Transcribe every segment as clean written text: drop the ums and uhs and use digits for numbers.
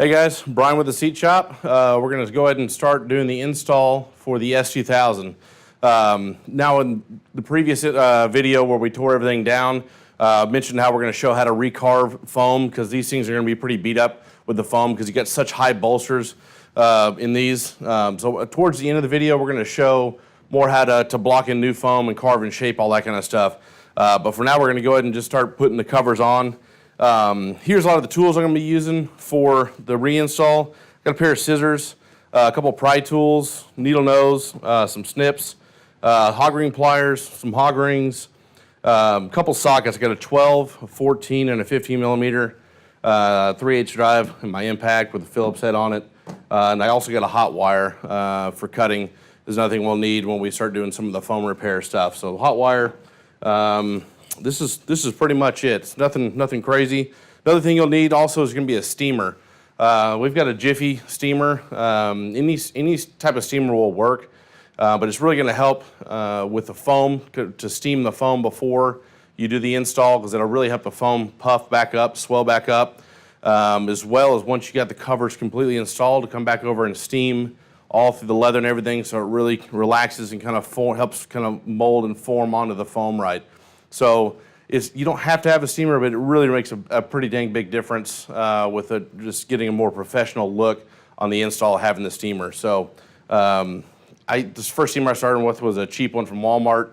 Hey guys, Brian with the Seat Shop. We're going to go ahead and start doing the install for the S2000. Now in the previous video where we tore everything down, mentioned how we're going to show how to recarve foam because these things are going to be pretty beat up with the foam because you get such high bolsters in these. So towards the end of the video, we're going to show more how to block in new foam and carve and shape, all that kind of stuff. But for now, we're going to go ahead and just start putting the covers on. Here's a lot of the tools I'm going to be using for the reinstall. Got a pair of scissors, a couple pry tools, needle nose, some snips, hog ring pliers, some hog rings, a couple sockets. I got a 12, a 14, and a 15 millimeter 3/8 drive in my impact with a Phillips head on it. And I also got a hot wire for cutting. There's another thing we'll need when we start doing some of the foam repair stuff. So hot wire. This is pretty much it. It's nothing crazy. Another thing you'll need also is going to be a steamer. We've got a Jiffy steamer. Any type of steamer will work, but it's really going to help with the foam to steam the foam before you do the install because it'll really help the foam puff back up, swell back up, as well as once you got the covers completely installed to come back over and steam all through the leather and everything, so it really relaxes and kind of helps kind of mold and form onto the foam right. So you don't have to have a steamer, but it really makes a pretty dang big difference with just getting a more professional look on the install having the steamer. So this first steamer I started with was a cheap one from Walmart.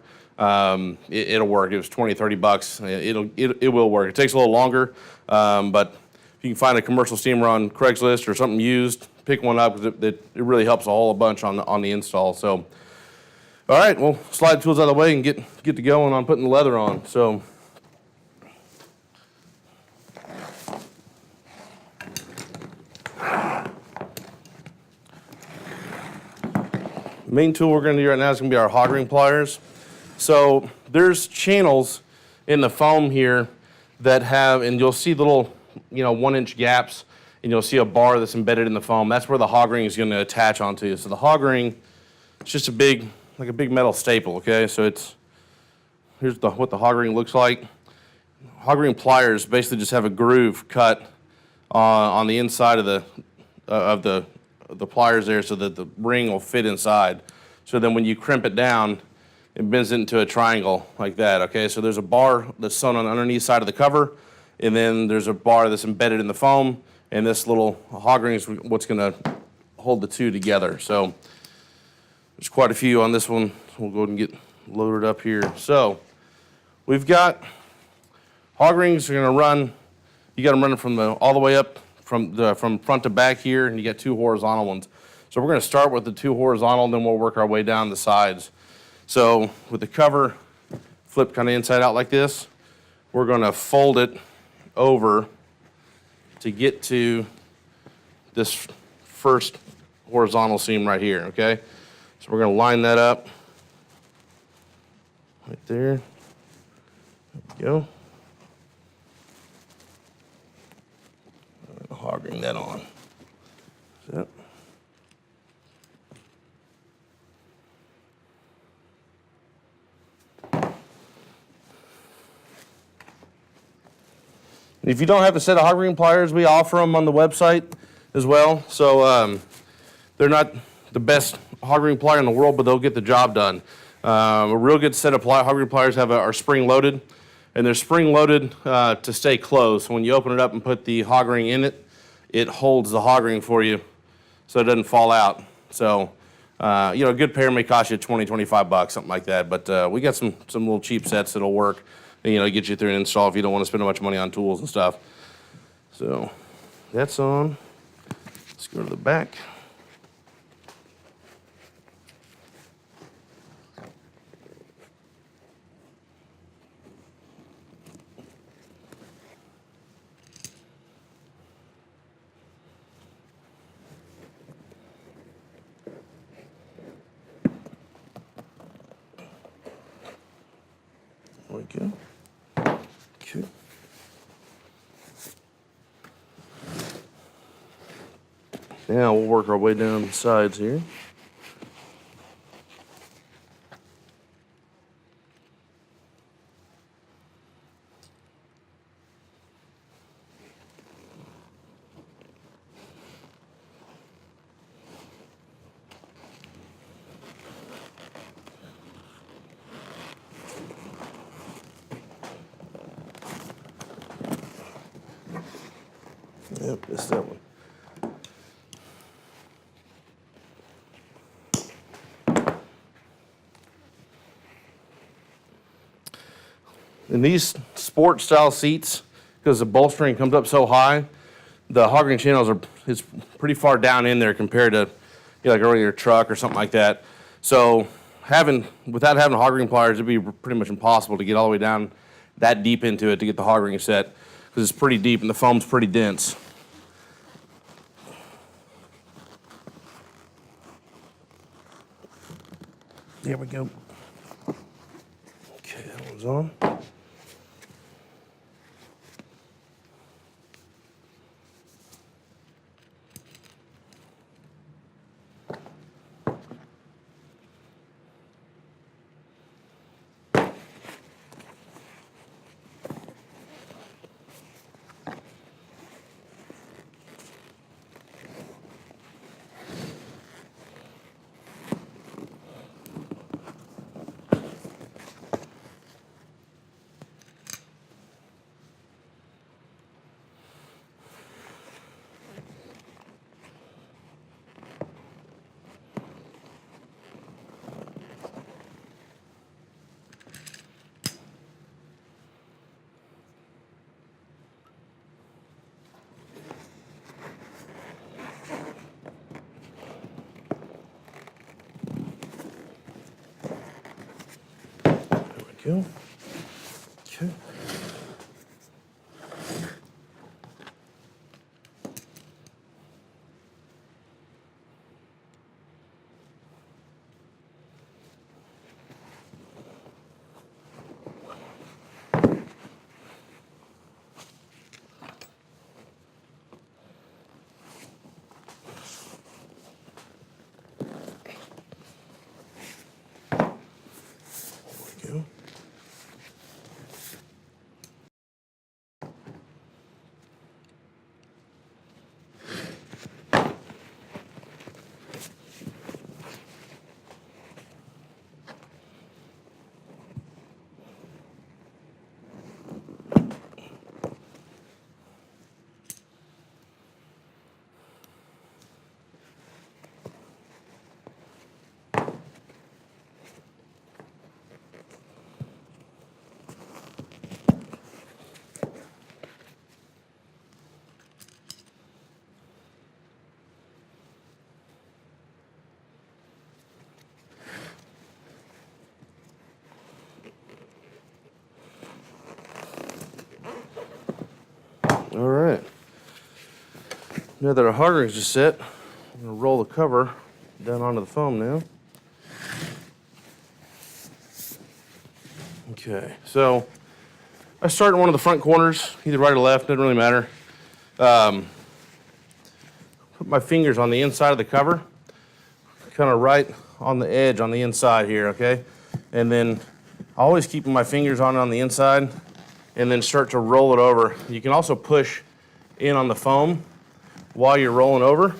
It'll work. It was $20-30. It will work. It takes a little longer, but if you can find a commercial steamer on Craigslist or something used, pick one up because it really helps a whole bunch on the install. So, all right, we'll slide the tools out of the way and get to going on putting the leather on. So, main tool we're going to do right now is going to be our hog ring pliers. So there's channels in the foam here that have, and you'll see little 1-inch gaps, and you'll see a bar that's embedded in the foam. That's where the hog ring is going to attach onto. So the hog ring, it's just a big metal staple, okay? So here's what the hog ring looks like. Hog ring pliers basically just have a groove cut on the inside of the pliers there so that the ring will fit inside. So then when you crimp it down, it bends it into a triangle like that, okay? So there's a bar that's sewn on the underneath side of the cover, and then there's a bar that's embedded in the foam, and this little hog ring is what's going to hold the two together. So there's quite a few on this one. We'll go ahead and get loaded up here. So we've got hog rings are going to run. You got them running all the way up from front to back here, and you got two horizontal ones. So we're going to start with the two horizontal, and then we'll work our way down the sides. So with the cover flipped kind of inside out like this, we're going to fold it over to get to this first horizontal seam right here, okay? So we're going to line that up right there. There we go. Hog ring that on. So. If you don't have a set of hog ring pliers, we offer them on the website as well. So they're not the best hog ring plier in the world, but they'll get the job done. A real good set of hog ring pliers are spring loaded, and they're spring loaded to stay closed. So when you open it up and put the hog ring in it, it holds the hog ring for you so it doesn't fall out. So a good pair may cost you $20-25, something like that. But we got some little cheap sets that'll work. Get you through an install if you don't want to spend a bunch of money on tools and stuff. So that's on. Let's go to the back. There we go. Okay. Now we'll work our way down the sides here. Yep, missed that one. In these sport style seats, because the bolstering comes up so high, the hogging channels is pretty far down in there compared to like earlier truck or something like that. So without having hogging pliers, it'd be pretty much impossible to get all the way down that deep into it to get the hogging set, because it's pretty deep and the foam's pretty dense. There we go. Okay, that one's on. Go. Okay. There we go. All right. Now that our hogger is just set, I'm going to roll the cover down onto the foam now. Okay, so I start in one of the front corners, either right or left, doesn't really matter. Put my fingers on the inside of the cover, kind of right on the edge on the inside here, okay? And then always keeping my fingers on the inside, and then start to roll it over. You can also push in on the foam while you're rolling over,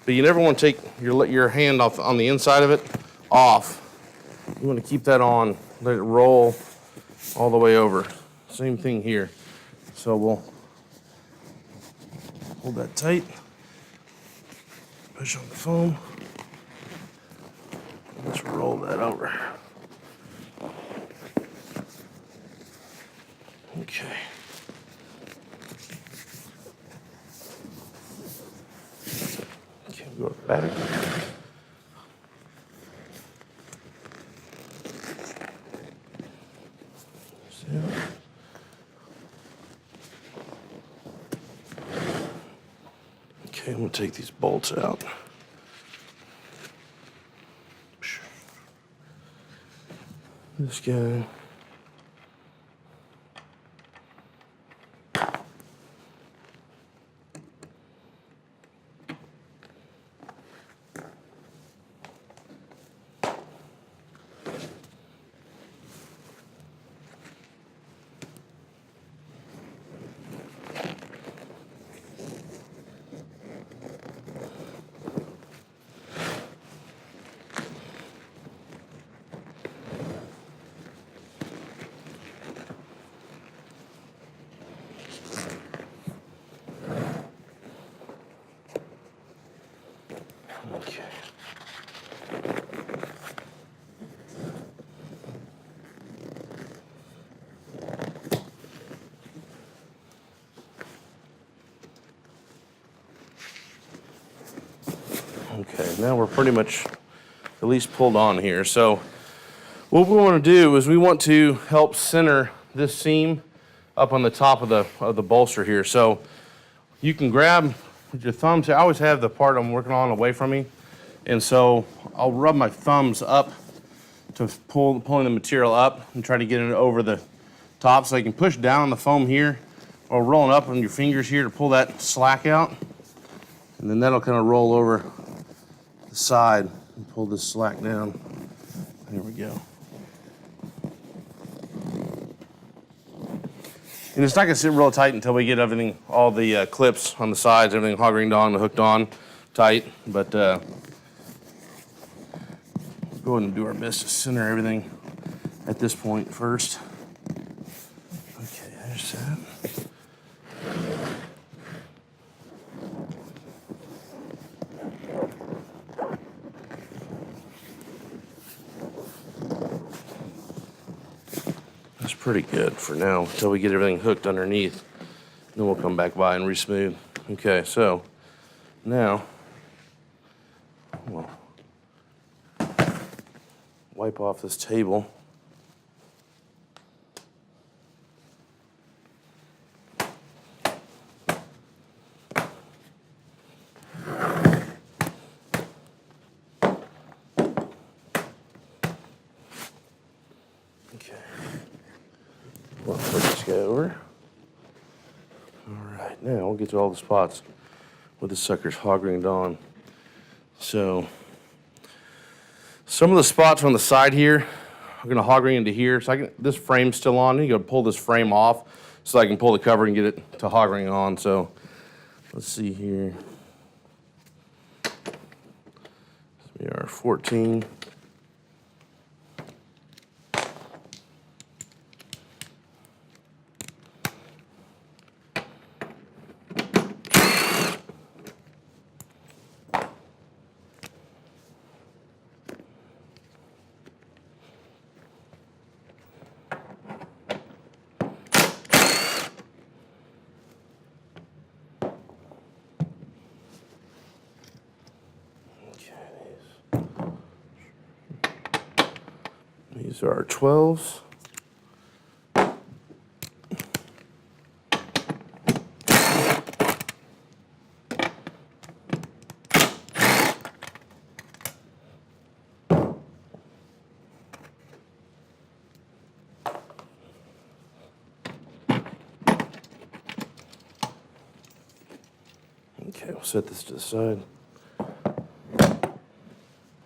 but you never want to take your hand off on the inside of it off. You want to keep that on, let it roll all the way over. Same thing here. So we'll hold that tight, push on the foam, let's roll that over. Okay. Okay, go back. Okay, I'm gonna take these bolts out. This guy. now we're pretty much at least pulled on here. So what we want to do is we want to help center this seam up on the top of the bolster here. So you can grab with your thumbs. I always have the part I'm working on away from me, and so I'll rub my thumbs up to pulling the material up and try to get it over the top, so you can push down on the foam here or rolling up on your fingers here to pull that slack out, and then that'll kind of roll over the side and pull this slack down. There we go. And it's not going to sit real tight until we get everything, all the clips on the sides, everything hog-ringed on and hooked on tight. But we'll go ahead and do our best to center everything at this point first. Okay, there's that. That's pretty good for now until we get everything hooked underneath. Then we'll come back by and re-smooth. Okay, so now we'll wipe off this table. Okay. We'll flip this guy over. All right, now we'll get to all the spots where the sucker's hog-ringed on. So some of the spots on the side here are going to hog-ring into here. So this frame's still on. You got to pull this frame off so I can pull the cover and get it to hog-ring on. So let's see here. We are 14. These are our 12s. Okay, we'll set this to the side.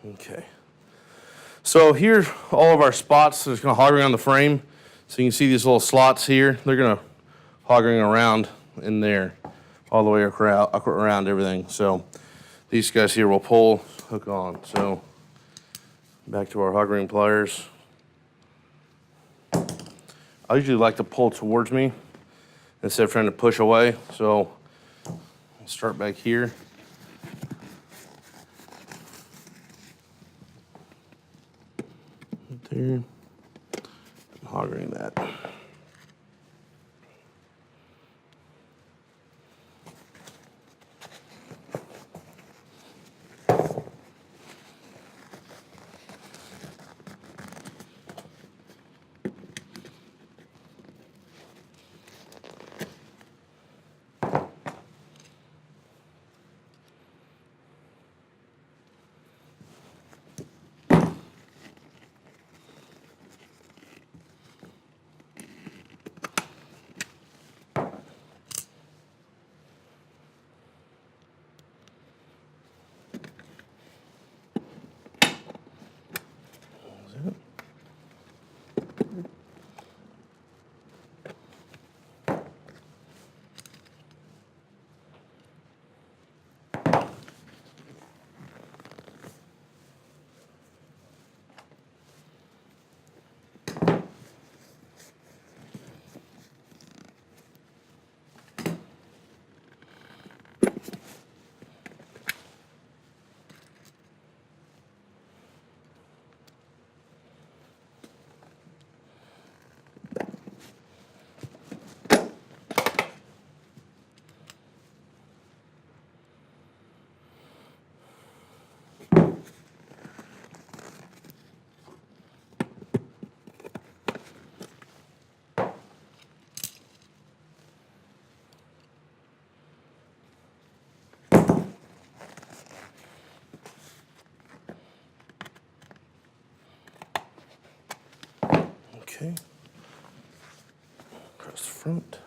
Okay. So here's all of our spots that's going to hog ring on the frame. So you can see these little slots here. They're going to hog ring around in there, all the way around everything. So these guys here will pull, hook on. So back to our hog ring pliers. I usually like to pull towards me instead of trying to push away. So I'll start back here. There, hog ring that. front.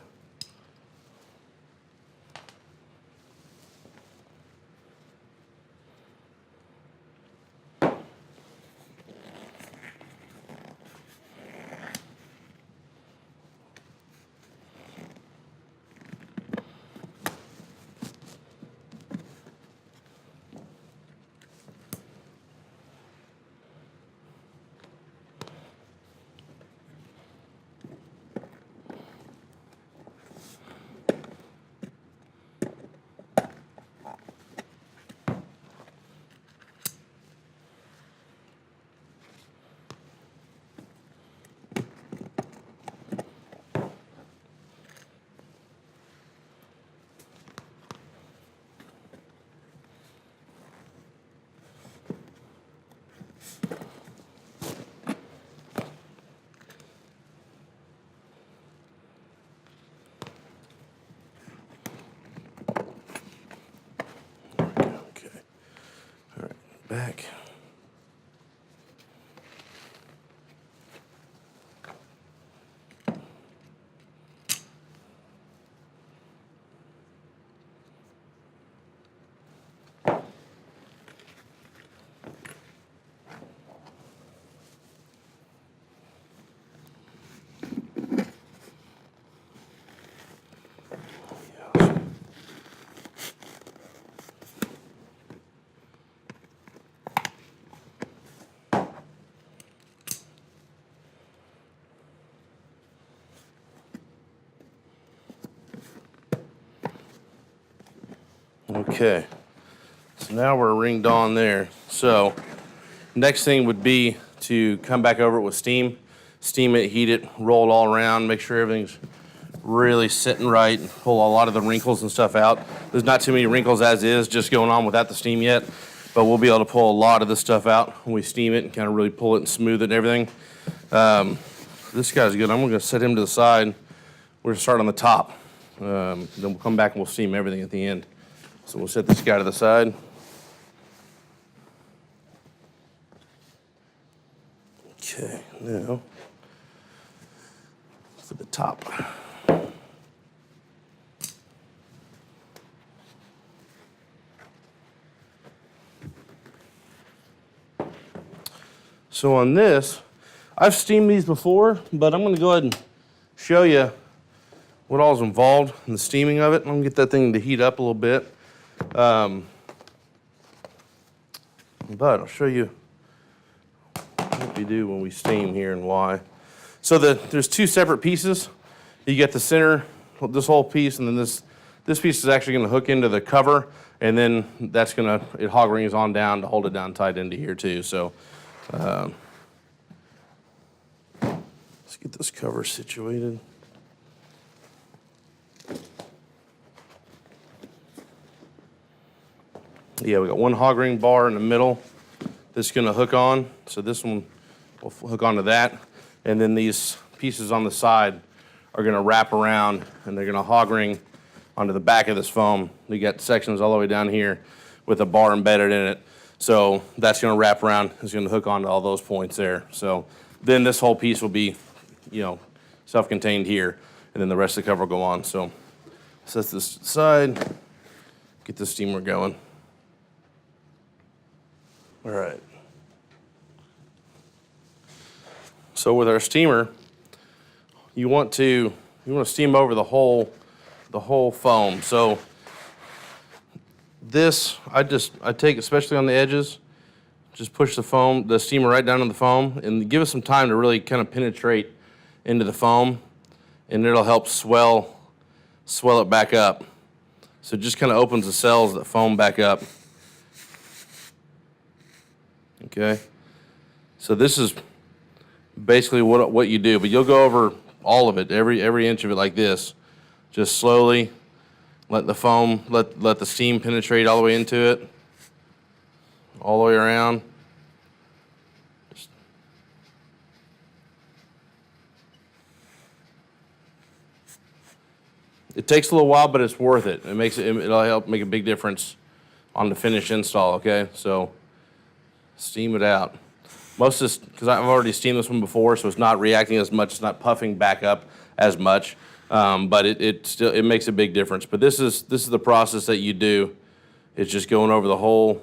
Back. Okay, so now we're ringed on there. So next thing would be to come back over it with steam. Steam it, heat it, roll it all around, make sure everything's really sitting right, pull a lot of the wrinkles and stuff out. There's not too many wrinkles as is, just going on without the steam yet, but we'll be able to pull a lot of this stuff out when we steam it and kind of really pull it and smooth it and everything. This guy's good. I'm going to set him to the side. We're going to start on the top. Then we'll come back and we'll steam everything at the end. So we'll set this guy to the side. Okay, now for the top. So on this, I've steamed these before, but I'm going to go ahead and show you what all's involved in the steaming of it. I'm going to get that thing to heat up a little bit. But I'll show you what we do when we steam here and why. So there's two separate pieces. You get the center, this whole piece, and then this piece is actually going to hook into the cover, and then it hog rings on down to hold it down tight into here too. So let's get this cover situated. Yeah, we got one hog ring bar in the middle that's going to hook on. So this one will hook onto that. And then these pieces on the side are going to wrap around and they're going to hog ring onto the back of this foam. We got sections all the way down here with a bar embedded in it. So that's going to wrap around. It's going to hook onto all those points there. So then this whole piece will be, self-contained here. And then the rest of the cover will go on. So set this aside, get the steamer going. All right. So with our steamer, you want to steam over the whole foam. So this, I take, especially on the edges, just push the steamer right down in the foam and give it some time to really kind of penetrate into the foam, and it'll help swell it back up. So it just kind of opens the cells that foam back up. Okay, so this is basically what you do, but you'll go over all of it, every inch of it like this. Just slowly let the foam, let the steam penetrate all the way into it, all the way around. It takes a little while, but it's worth it. It'll help make a big difference on the finished install. Okay, so steam it out. Most of this, because I've already steamed this one before, so it's not reacting as much, it's not puffing back up as much. but it makes a big difference. But this is the process that you do. It's just going over the whole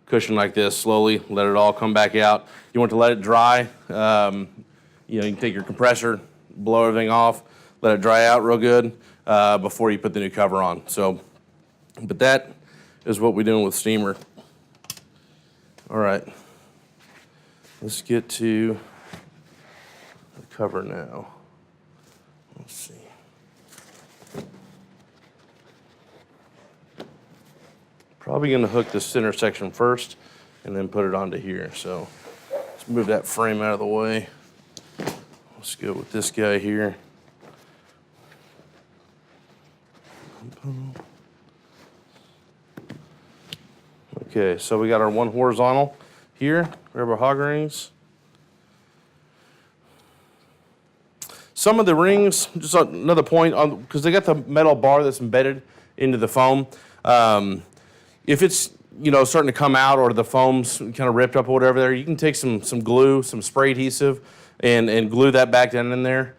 cushion like this slowly, let it all come back out. You want to let it dry. You can take your compressor, blow everything off, let it dry out real good before you put the new cover on. So, but that is what we're doing with steamer. All right, let's get to the cover now. Let's see. Probably going to hook the center section first and then put it onto here. So let's move that frame out of the way. Let's go with this guy here. Okay, so we got our one horizontal here. Grab our hog rings. Some of the rings, just another point, because they got the metal bar that's embedded into the foam. If it's starting to come out or the foam's kind of ripped up or whatever there, you can take some glue, some spray adhesive, and glue that back down in there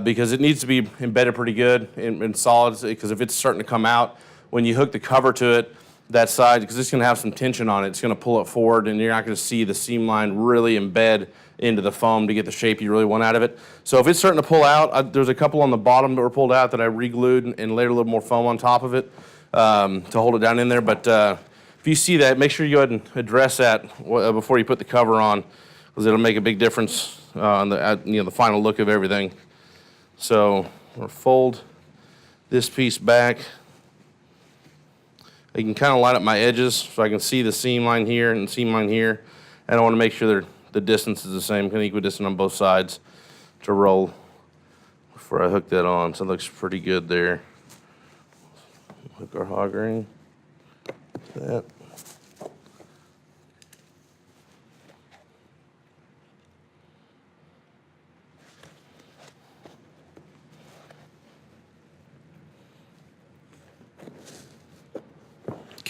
because it needs to be embedded pretty good and solid. Because if it's starting to come out, when you hook the cover to it, that side, because it's going to have some tension on it, it's going to pull it forward, and you're not going to see the seam line really embed into the foam to get the shape you really want out of it. So if it's starting to pull out, there's a couple on the bottom that were pulled out that I re-glued and layered a little more foam on top of it to hold it down in there. But if you see that, make sure you go ahead and address that before you put the cover on, because it'll make a big difference on the final look of everything. So we'll fold this piece back. I can kind of line up my edges so I can see the seam line here and the seam line here. And I want to make sure the distance is the same, kind of equidistant on both sides to roll before I hook that on. So it looks pretty good there. Hook our hog ring. That.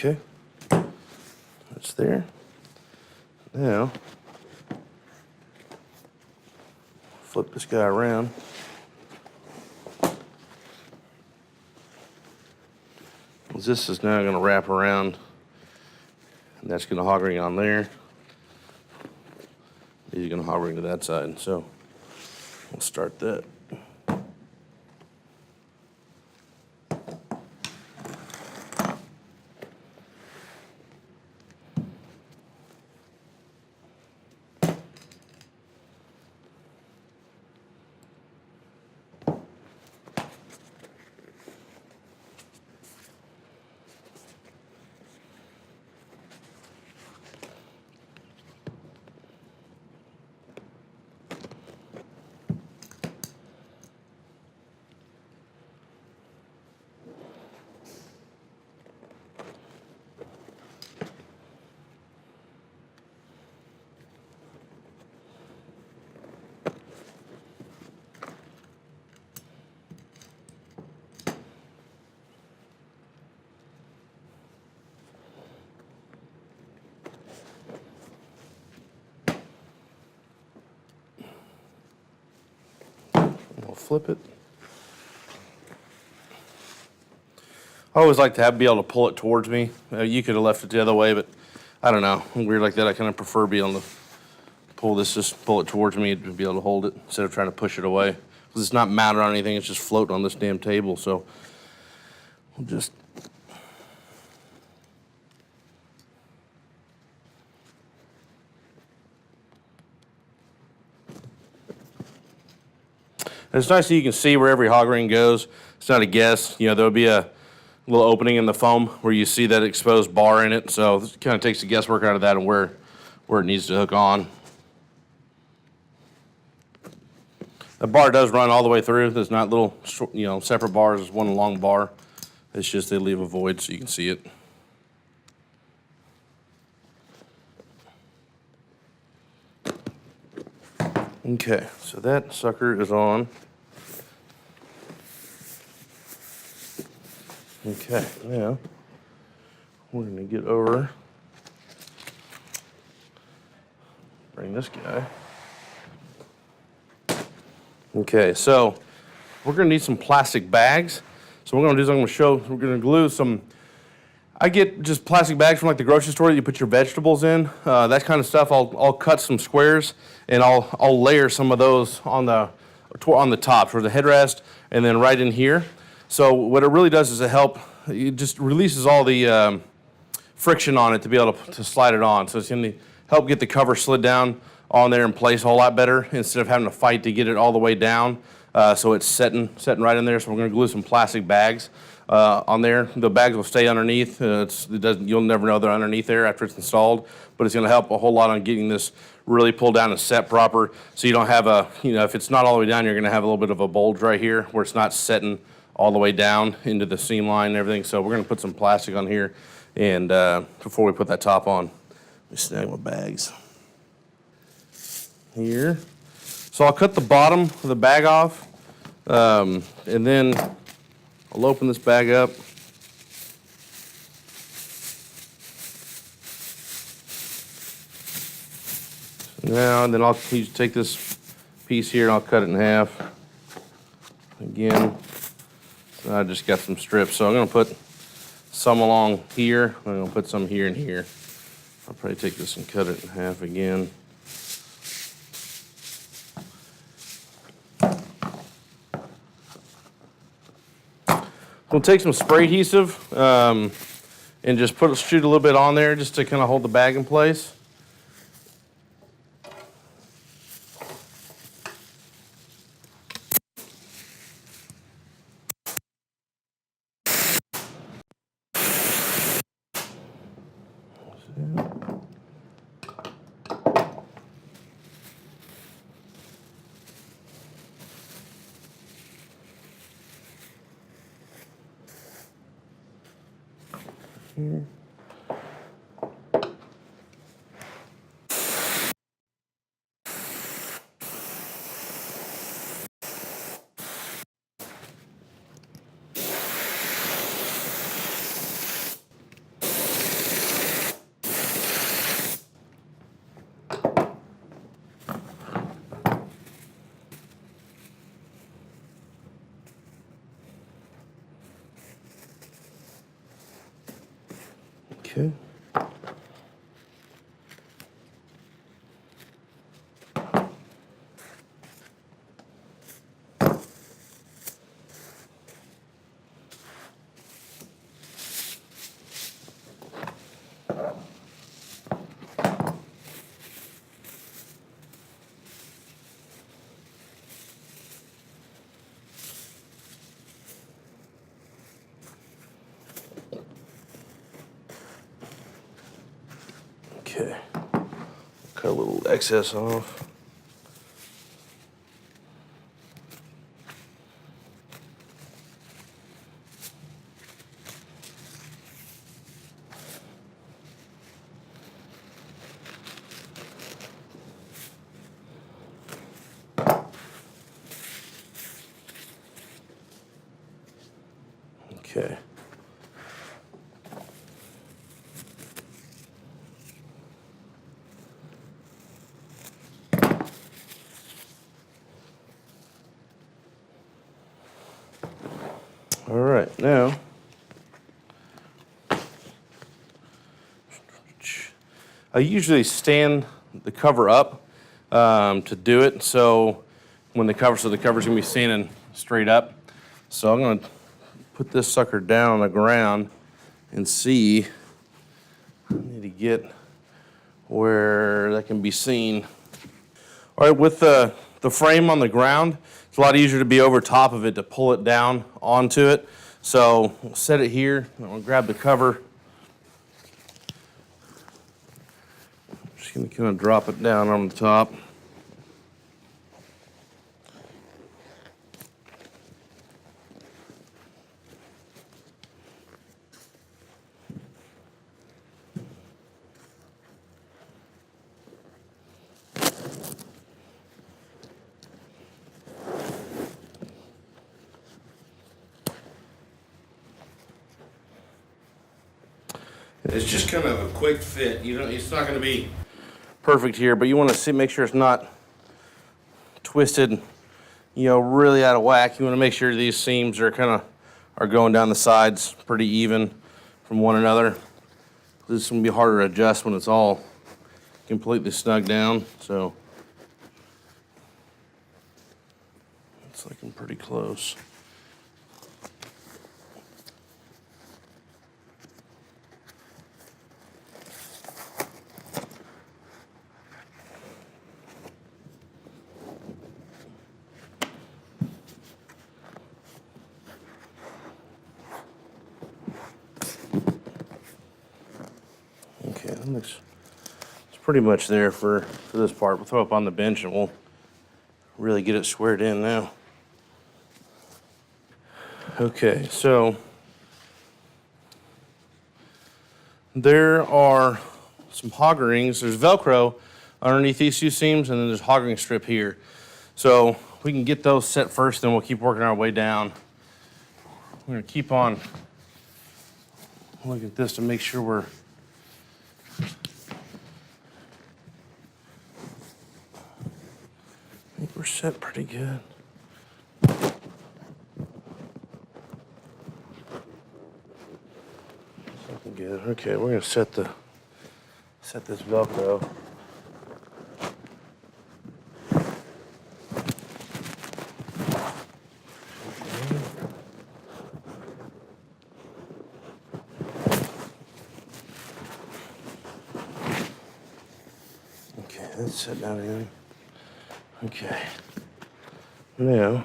Okay, that's there. Now, flip this guy around. This is now going to wrap around, and that's going to hog ring on there. These are going to hog ring to that side. So we'll start that. We'll flip it. I always like to be able to pull it towards me. You could have left it the other way, but I don't know. I'm weird like that. I kind of prefer being able to pull it towards me to be able to hold it instead of trying to push it away. Because it's not mounted on anything. It's just floating on this damn table. So we'll just... And it's nice that you can see where every hog ring goes. It's not a guess. There'll be a little opening in the foam where you see that exposed bar in it. So this kind of takes the guesswork out of that and where it needs to hook on. The bar does run all the way through. There's not little, separate bars. There's one long bar. It's just they leave a void so you can see it. Okay, so that sucker is on. Okay, now we're going to get over, bring this guy. Okay, so we're gonna need some plastic bags. So what we're gonna do is I'm gonna show, we're gonna glue some, I get just plastic bags from like the grocery store that you put your vegetables in, that kind of stuff. I'll cut some squares and I'll layer some of those on the top for the headrest and then right in here. So what it really does is it just releases all the friction on it to be able to slide it on. So it's going to help get the cover slid down on there in place a whole lot better instead of having to fight to get it all the way down. So it's setting right in there. So we're going to glue some plastic bags on there. The bags will stay underneath. You'll never know they're underneath there after it's installed, but it's going to help a whole lot on getting this really pulled down and set proper. So you don't have if it's not all the way down, you're going to have a little bit of a bulge right here where it's not setting all the way down into the seam line and everything. So we're going to put some plastic on here and before we put that top on. Let me snag my bags here. So I'll cut the bottom of the bag off and then I'll open this bag up. Now, and then I'll take this piece here and I'll cut it in half. Again, I just got some strips, so I'm going to put some along here. I'm going to put some here and here. I'll probably take this and cut it in half again. We'll take some spray adhesive and just shoot a little bit on there just to kind of hold the bag in place. Here. Okay. Okay, cut a little excess off. Okay. All right, now I usually stand the cover up to do it. So when the cover's gonna be standing straight up. So I'm gonna put this sucker down on the ground and see. I need to get where that can be seen. All right, with the frame on the ground, it's a lot easier to be over top of it to pull it down onto it. So we'll set it here. I'm gonna grab the cover. I'm just gonna kind of drop it down on the top. It's just kind of a quick fit. It's not going to be perfect here, but you want to make sure it's not twisted really out of whack. You want to make sure these seams are going down the sides pretty even from one another. This is going to be harder to adjust when it's all completely snug down. So it's like I'm pretty close. Okay, that looks, it's pretty much there for this part. We'll throw it up on the bench and we'll really get it squared in now. Okay, so there are some hog rings. There's Velcro underneath these two seams, and then there's a hog ring strip here. So we can get those set first, then we'll keep working our way down. We're gonna keep on looking at this to make sure we're set pretty good. Looking good. Okay, we're gonna set this Velcro. Okay, that's set down in. Okay. Now,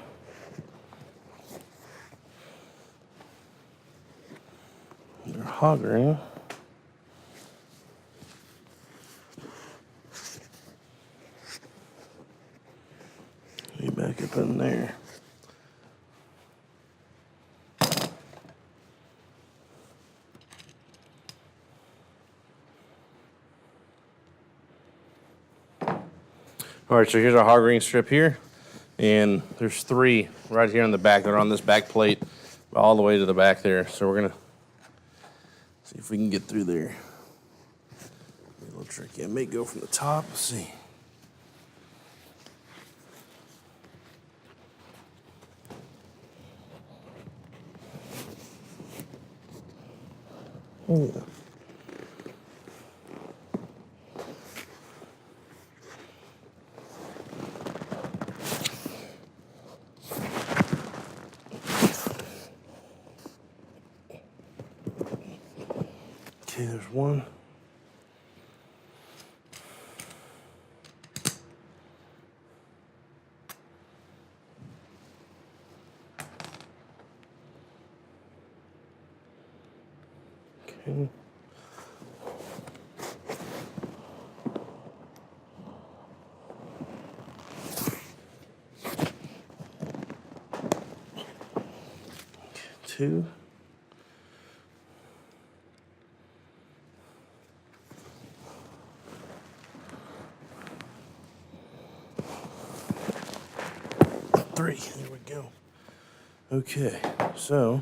our hog ring. Get back up in there. All right, so here's our hog ring strip here. And there's 3 right here on the back. They're on this back plate all the way to the back there. So we're gonna see if we can get through there. A little tricky. It may go from the top. Let's see. Oh, yeah. Okay, there's one. Okay. Two. Three. There we go. Okay, so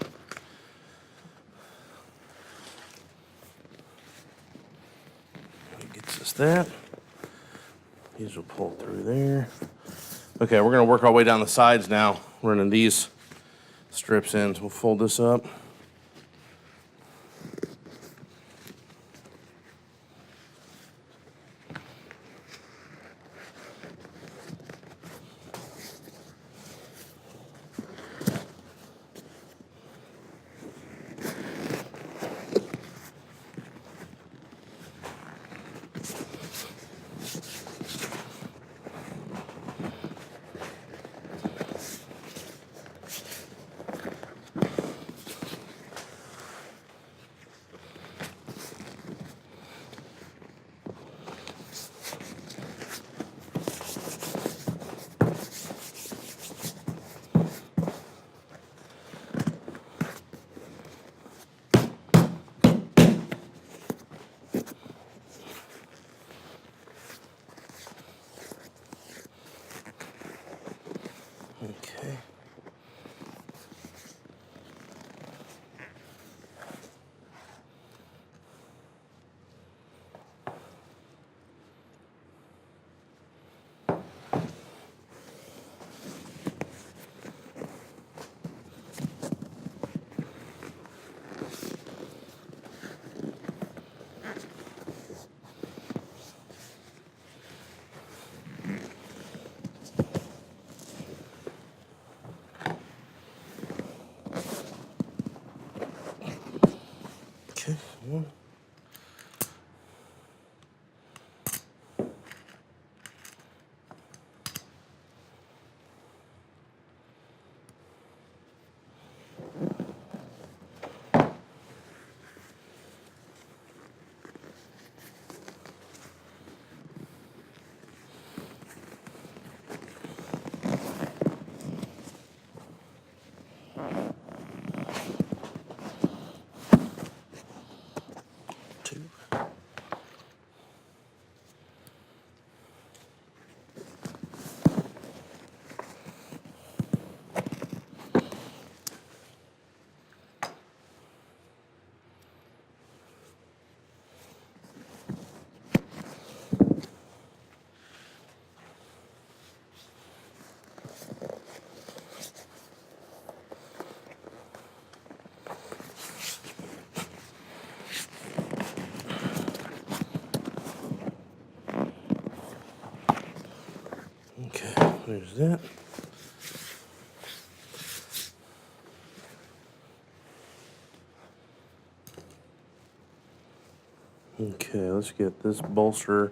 it gets us that. These will pull through there. Okay, we're gonna work our way down the sides now, running these strips in. So we'll fold this up. one. Two. Okay, there's that. Okay, let's get this bolster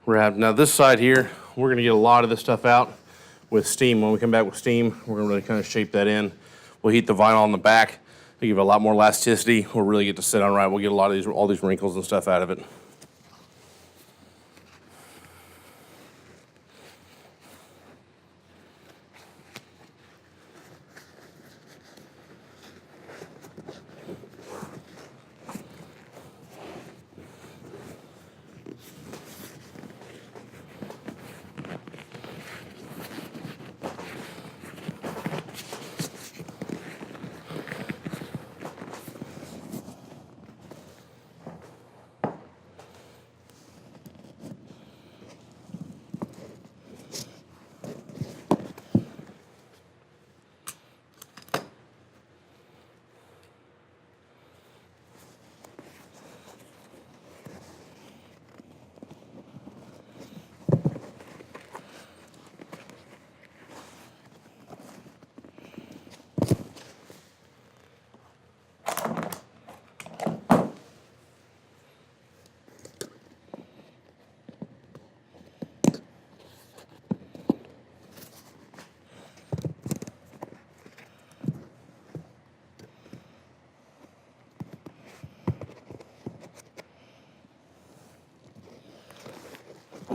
wrapped. Now this side here, we're gonna get a lot of this stuff out with steam. When we come back with steam, we're gonna really kind of shape that in. We'll heat the vinyl on the back. We give it a lot more elasticity. We'll really get to sit on right. We'll get a lot of all these wrinkles and stuff out of it.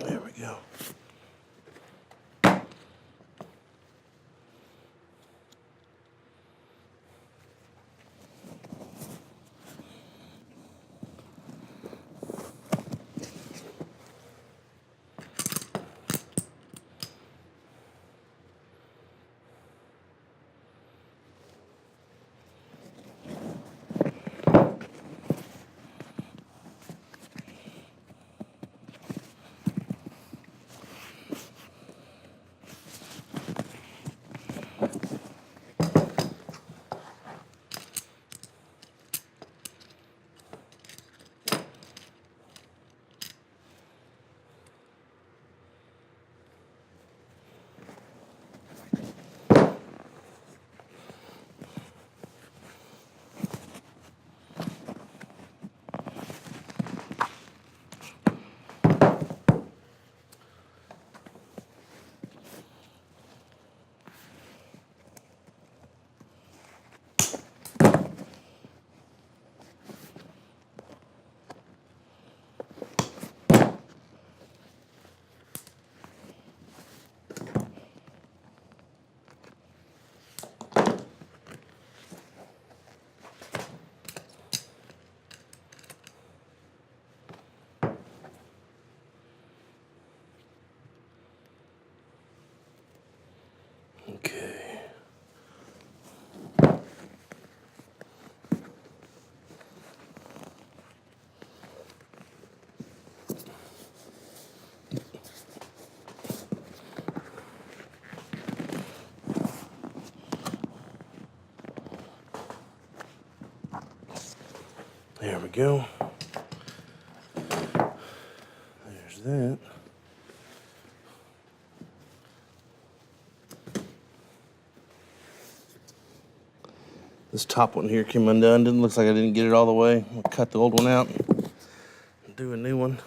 There we go. Okay. There we go. There's that. This top one here came undone. Looks like I didn't get it all the way. I'll cut the old one out and do a new one.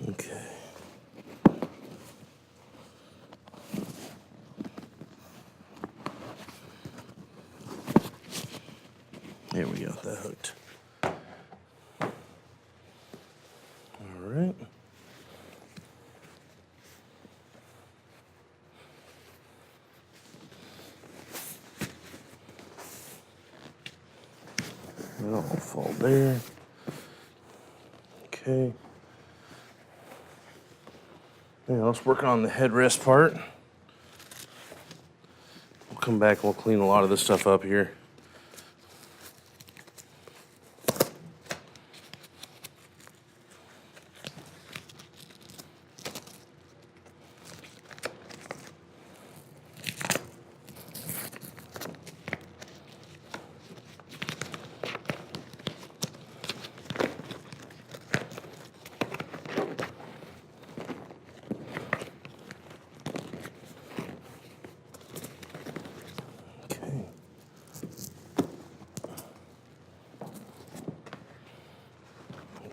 Okay. There we go, that hooked. All right. That'll fall there. Okay. Now let's work on the headrest part. We'll come back and we'll clean a lot of this stuff up here.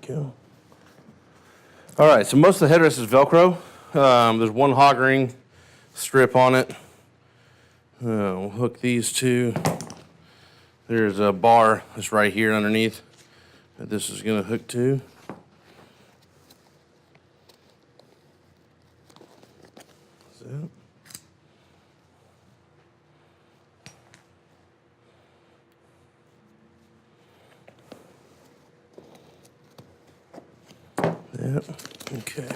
Go. All right, so most of the headrest is Velcro. There's one hog ring strip on it. We'll hook these two. There's a bar that's right here underneath that this is going to hook to. That's it. Yep, okay.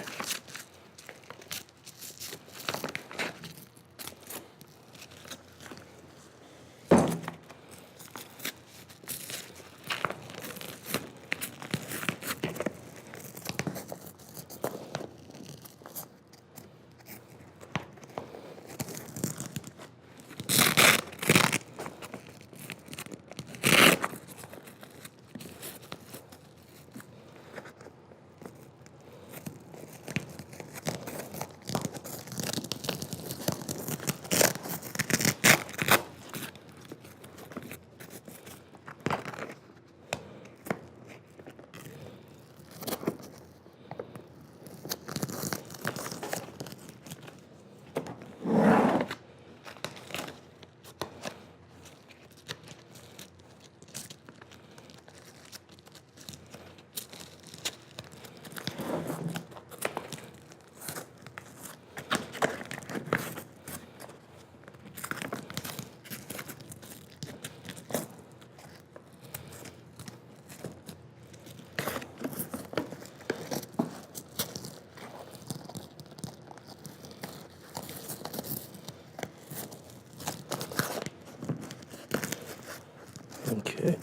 Okay.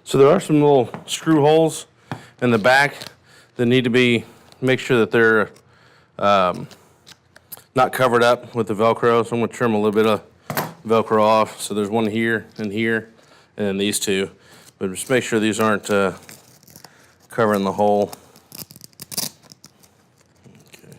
So there are some little screw holes in the back that need to be, make sure that they're not covered up with the Velcro. So I'm going to trim a little bit of Velcro off. So there's one here, and then these two. But just make sure these aren't covering the hole. Okay.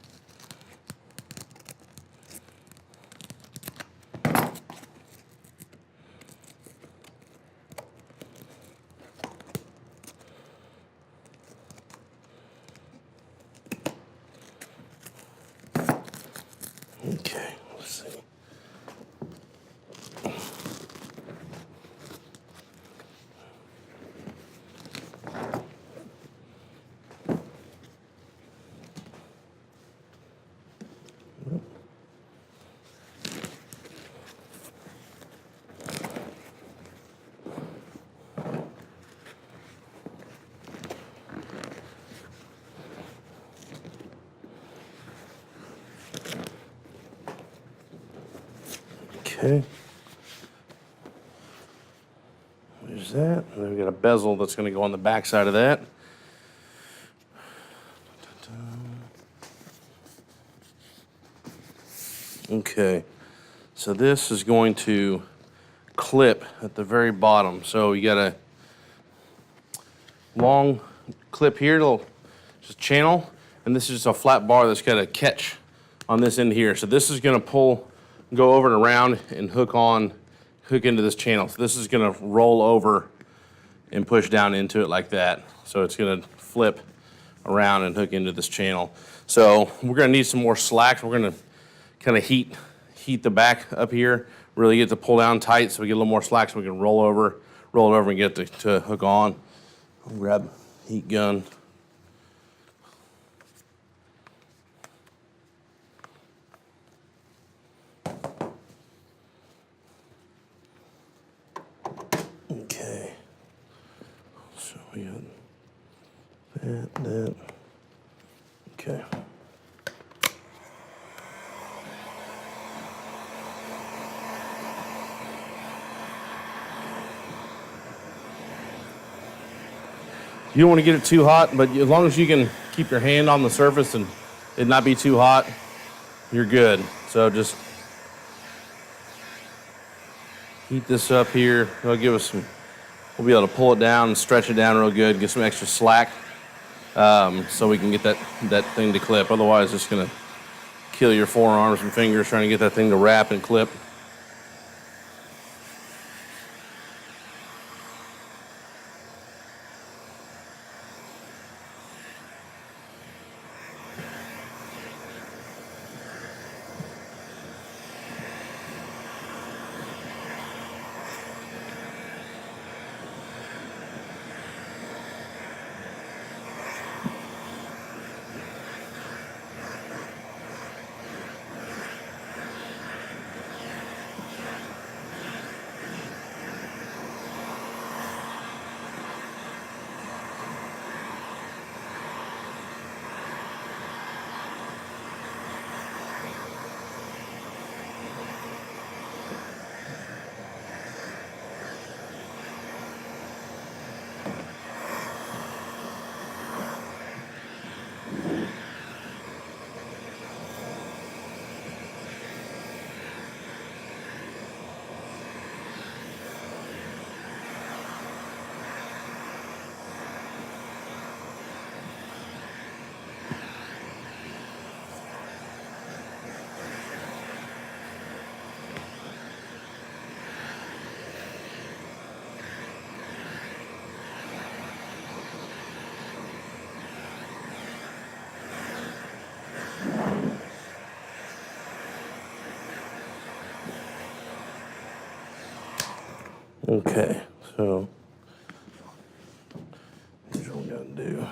Okay, let's see. Okay. There's that. And then we've got a bezel that's going to go on the back side of that. Okay. So this is going to clip at the very bottom. So you got a long clip here, little just channel, and this is just a flat bar that's got a catch on this end here. So this is going to go over and around and hook into this channel. So this is going to roll over and push down into it like that. So it's going to flip around and hook into this channel. So we're going to need some more slack. We're going to kind of heat the back up here, really get to pull down tight so we get a little more slack so we can roll it over and get to hook on. I'll grab heat gun. Okay. So we got that. Okay. You don't want to get it too hot, but as long as you can keep your hand on the surface and it not be too hot, you're good. So just heat this up here. It'll give us we'll be able to pull it down and stretch it down real good, get some extra slack, so we can get that thing to clip. Otherwise, it's going to kill your forearms and fingers trying to get that thing to wrap and clip. Okay, so here's what we gotta do.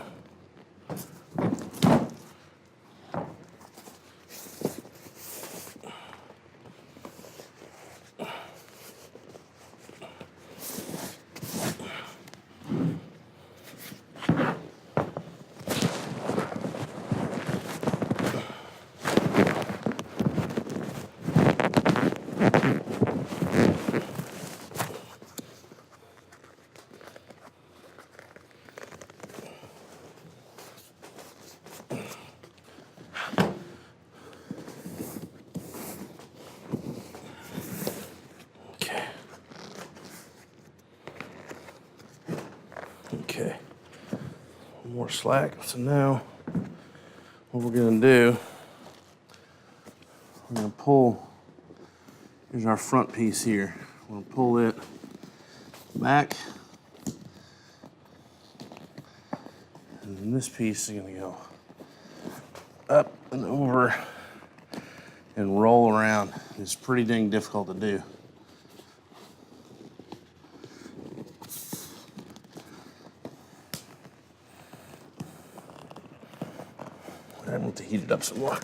Okay, one more slack. So now what we're gonna do, we're gonna pull, here's our front piece here. We're gonna pull it back. And then this piece is gonna go up and over and roll around. It's pretty dang difficult to do. I need to heat it up some more.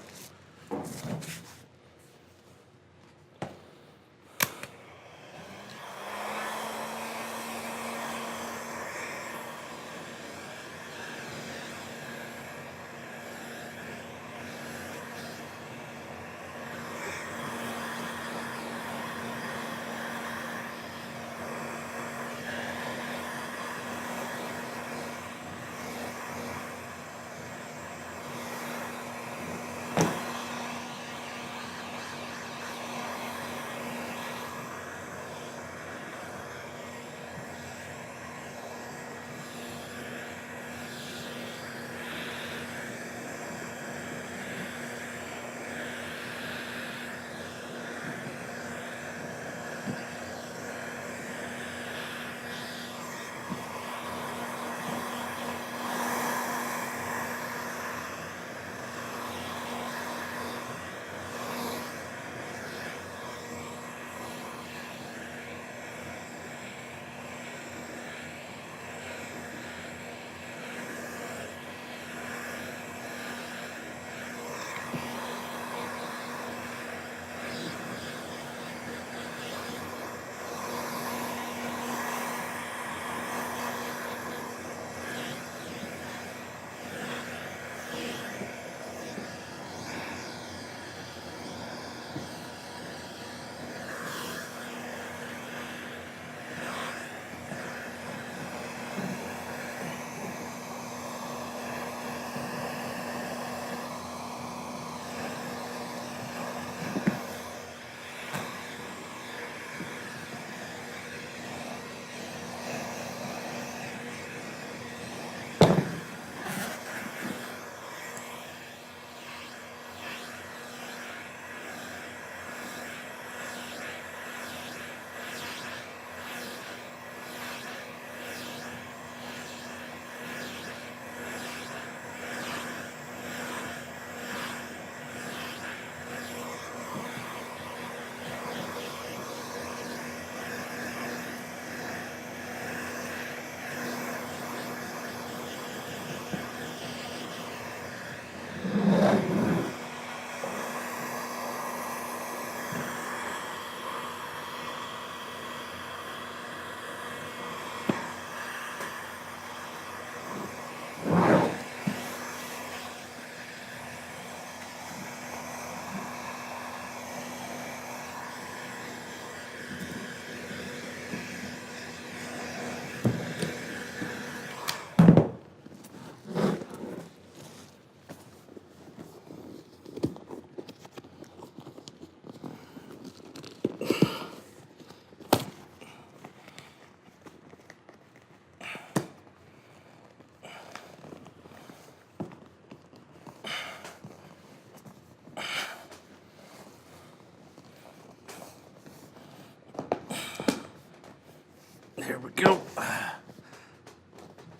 we go.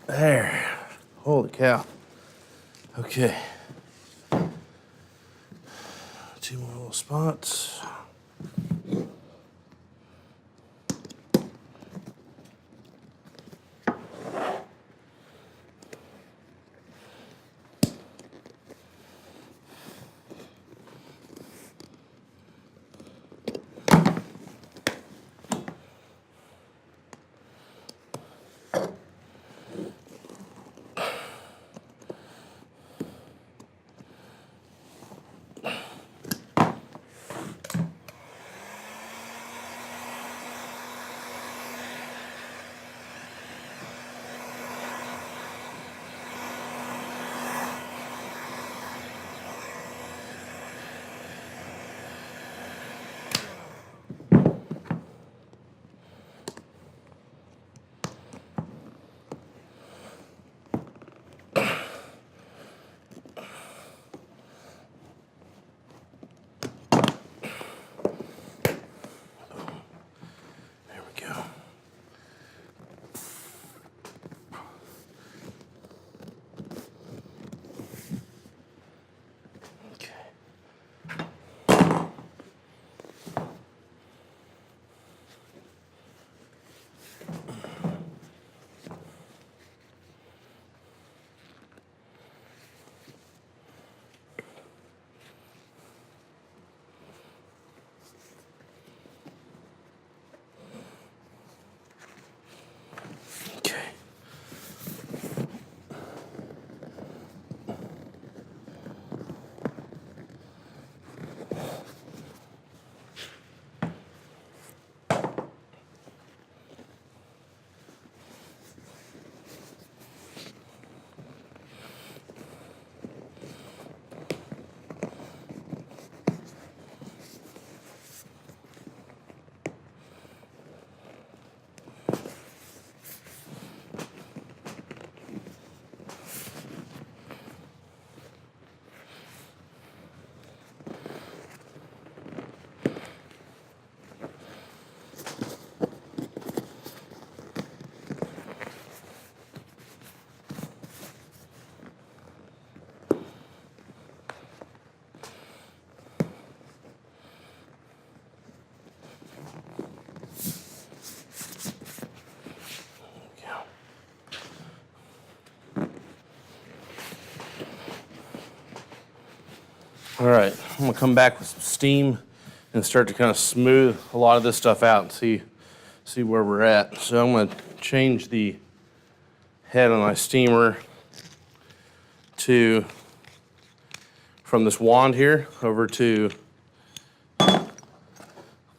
There. Holy cow. Okay. 2 more little spots. All right, I'm gonna come back with some steam and start to kind of smooth a lot of this stuff out and see where we're at. So I'm gonna change the head on my steamer from this wand here over to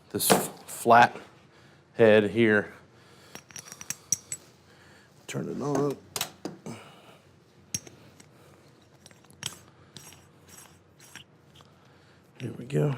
this flat head here. Turn it on. Here we go.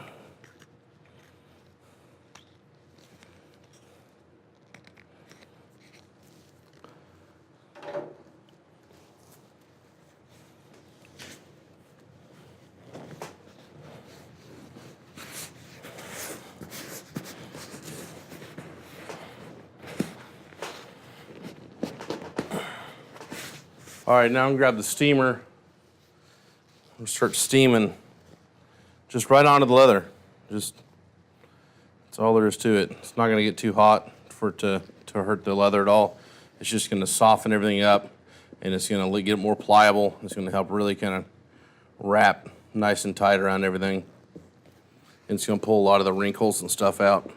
All right, now I'm gonna grab the steamer and start steaming just right onto the leather. That's all there is to it. It's not gonna get too hot for it to hurt the leather at all. It's just gonna soften everything up and it's gonna get more pliable. It's gonna help really kind of wrap nice and tight around everything. And it's gonna pull a lot of the wrinkles and stuff out.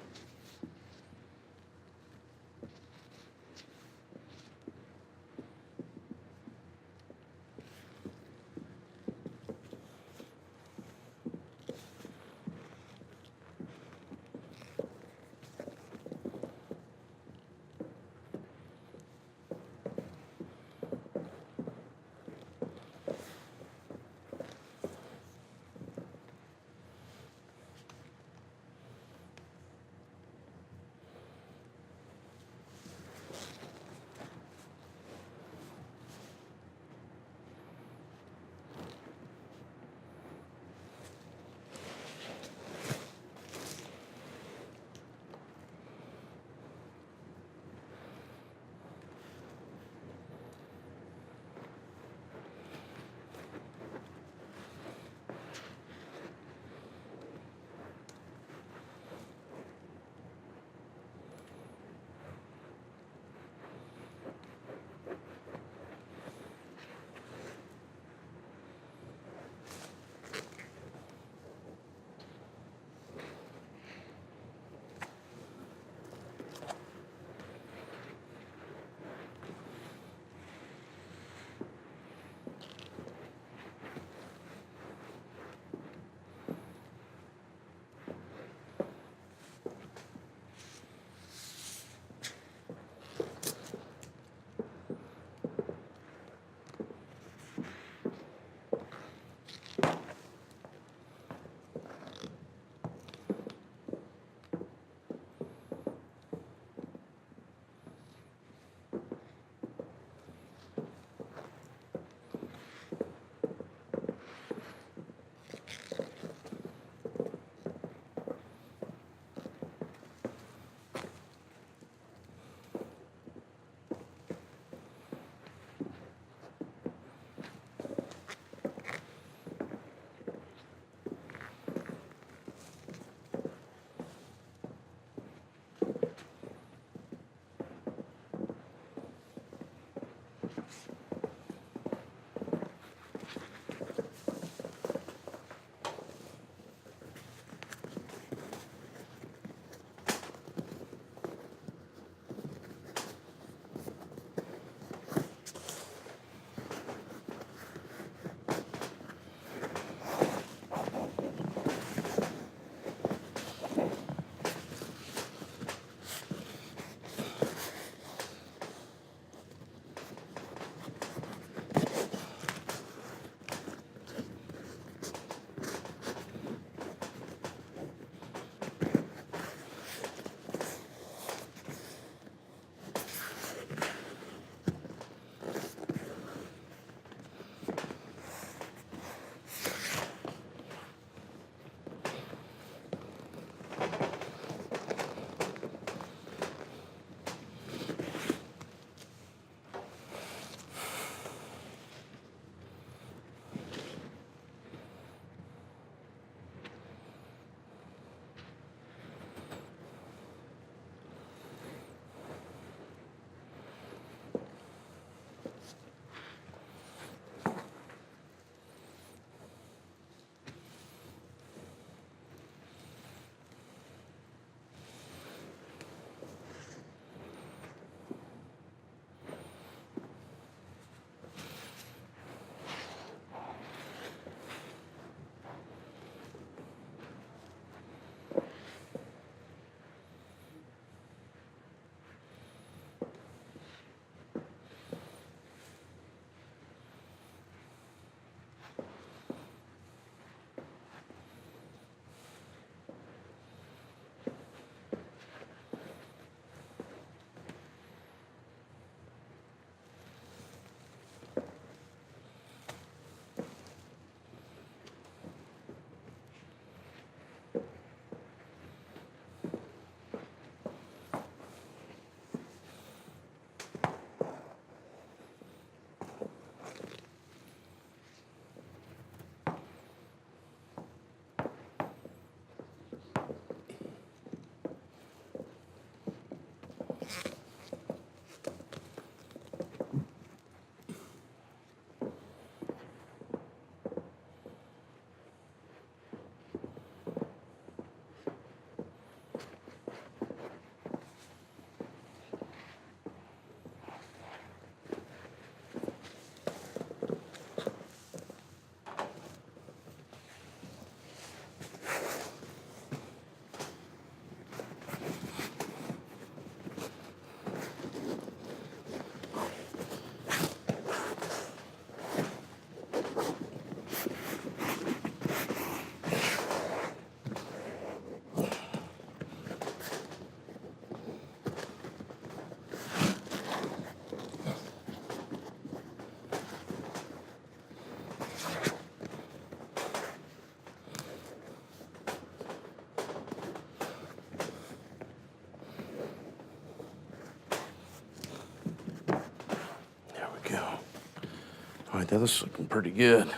right there, this is looking pretty good.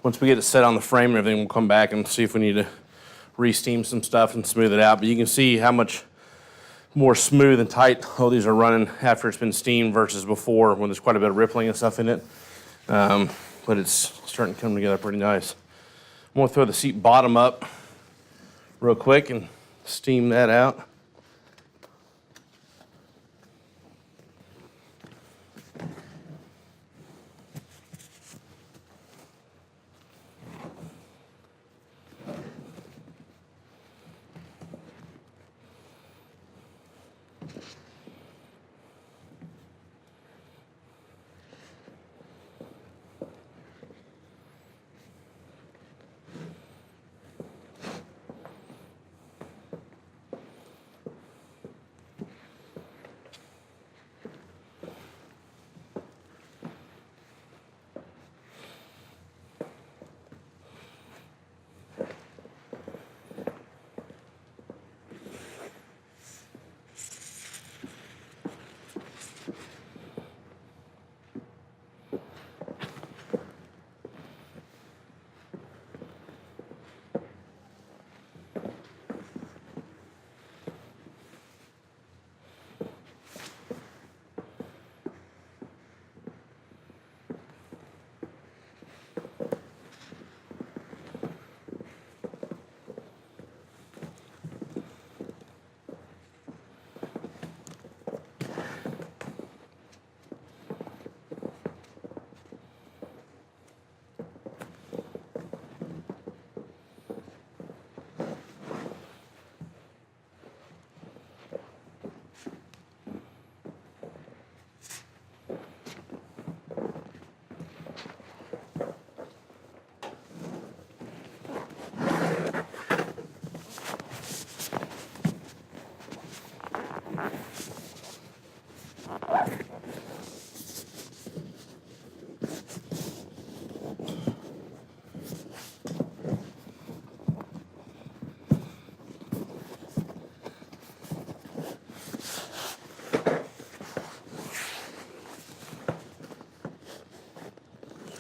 Once we get it set on the frame and everything, we'll come back and see if we need to re-steam some stuff and smooth it out. But you can see how much more smooth and tight all these are running after it's been steamed versus before when there's quite a bit of rippling and stuff in it. But it's starting to come together pretty nice. I'm gonna throw the seat bottom up real quick and steam that out.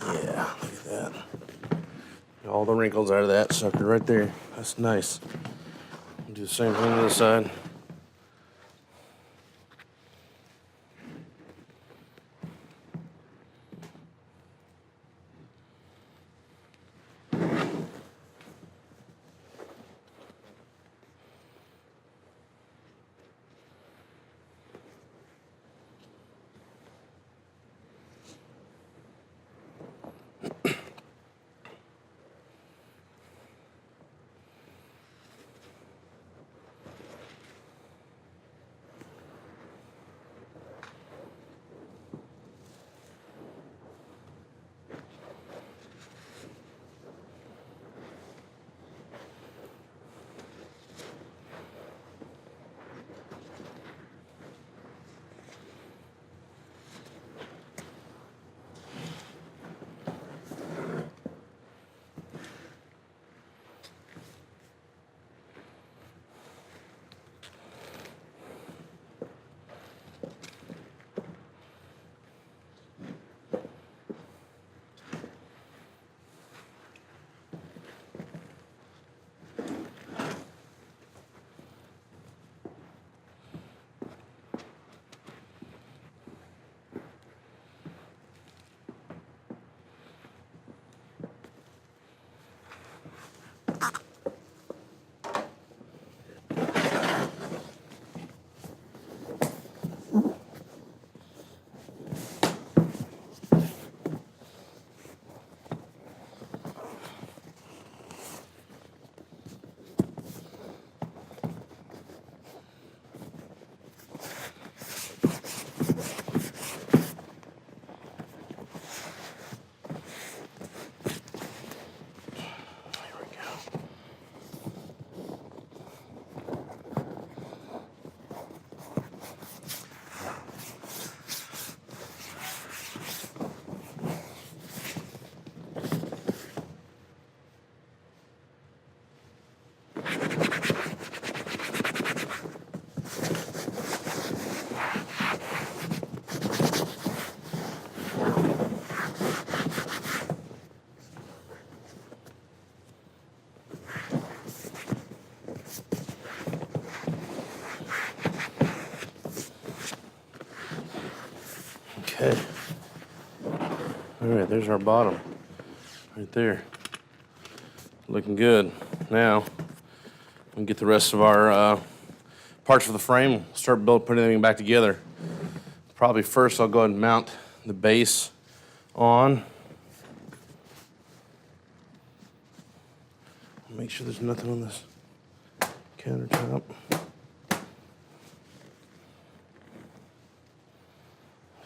Yeah, look at that. Get all the wrinkles out of that sucker right there. That's nice. Do the same thing to this side. Okay. All right, there's our bottom right there. Looking good. Now, we get the rest of our parts for the frame. Start putting everything back together. Probably first I'll go ahead and mount the base on. Make sure there's nothing on this countertop.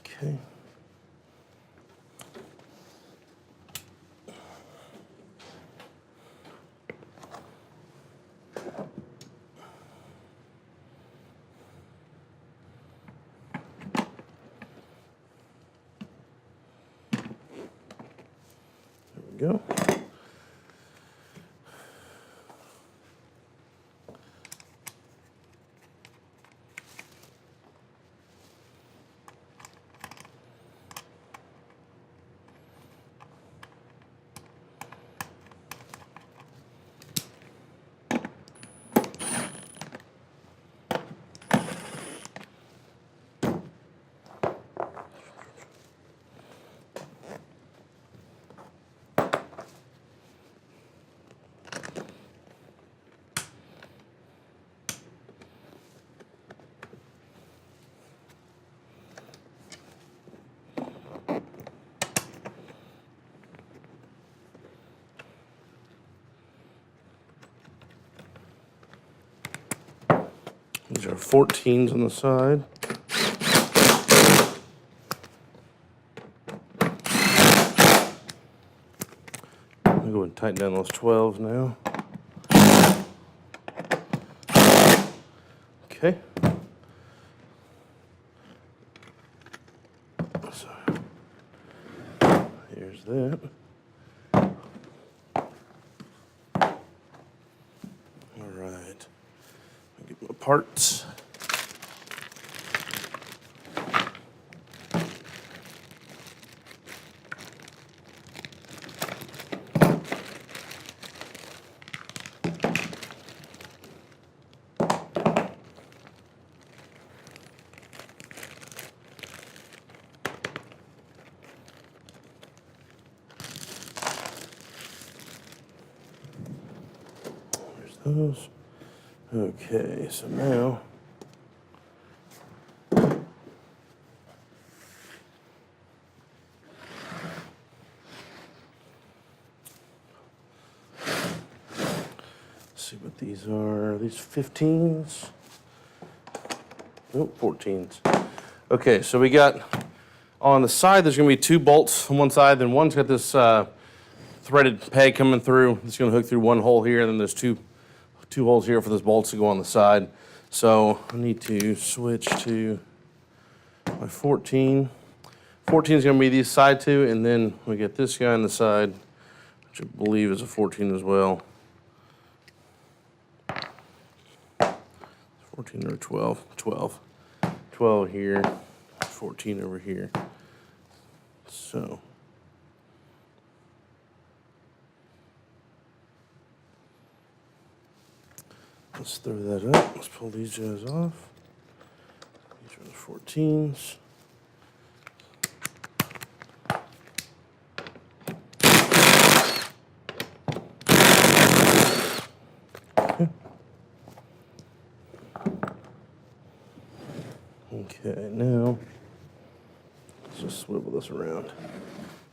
Okay. There we go. These are 14s on the side. I'm going to go and tighten down those 12s now. Okay. So, here's that. All right. Get my parts. Those. Okay, so now let's see what these are. These 15s. Nope, 14s. Okay, so we got on the side there's gonna be 2 bolts on one side, then one's got this threaded peg coming through. It's gonna hook through one hole here, and then there's two holes here for those bolts to go on the side. So I need to switch to my 14. 14 is going to be these side two, and then we get this guy on the side, which I believe is a 14 as well. 14 or 12? 12. 12 here, 14 over here. So let's throw that up. Let's pull these guys off. These are the 14s. Okay, now let's just swivel this around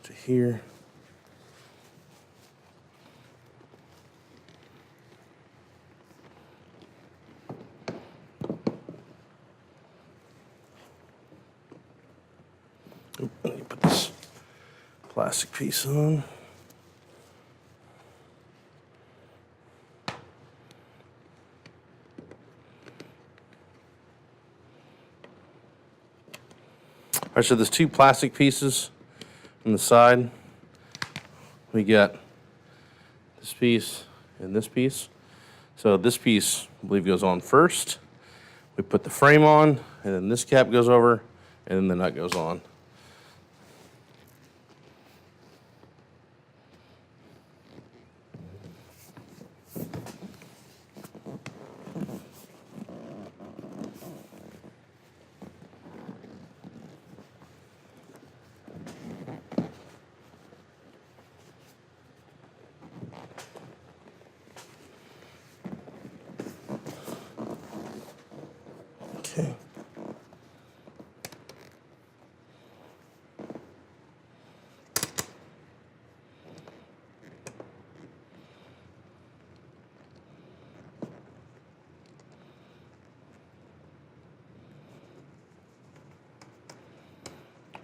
to here. Oop, let me put this plastic piece on. All right, so there's 2 plastic pieces on the side. We got this piece and this piece. So this piece, I believe, goes on first. We put the frame on, and then this cap goes over, and then the nut goes on. Okay.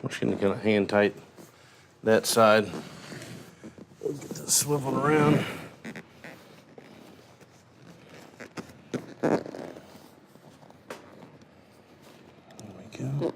I'm just going to kind of hand tight that side. We'll get this swiveling around. There we go.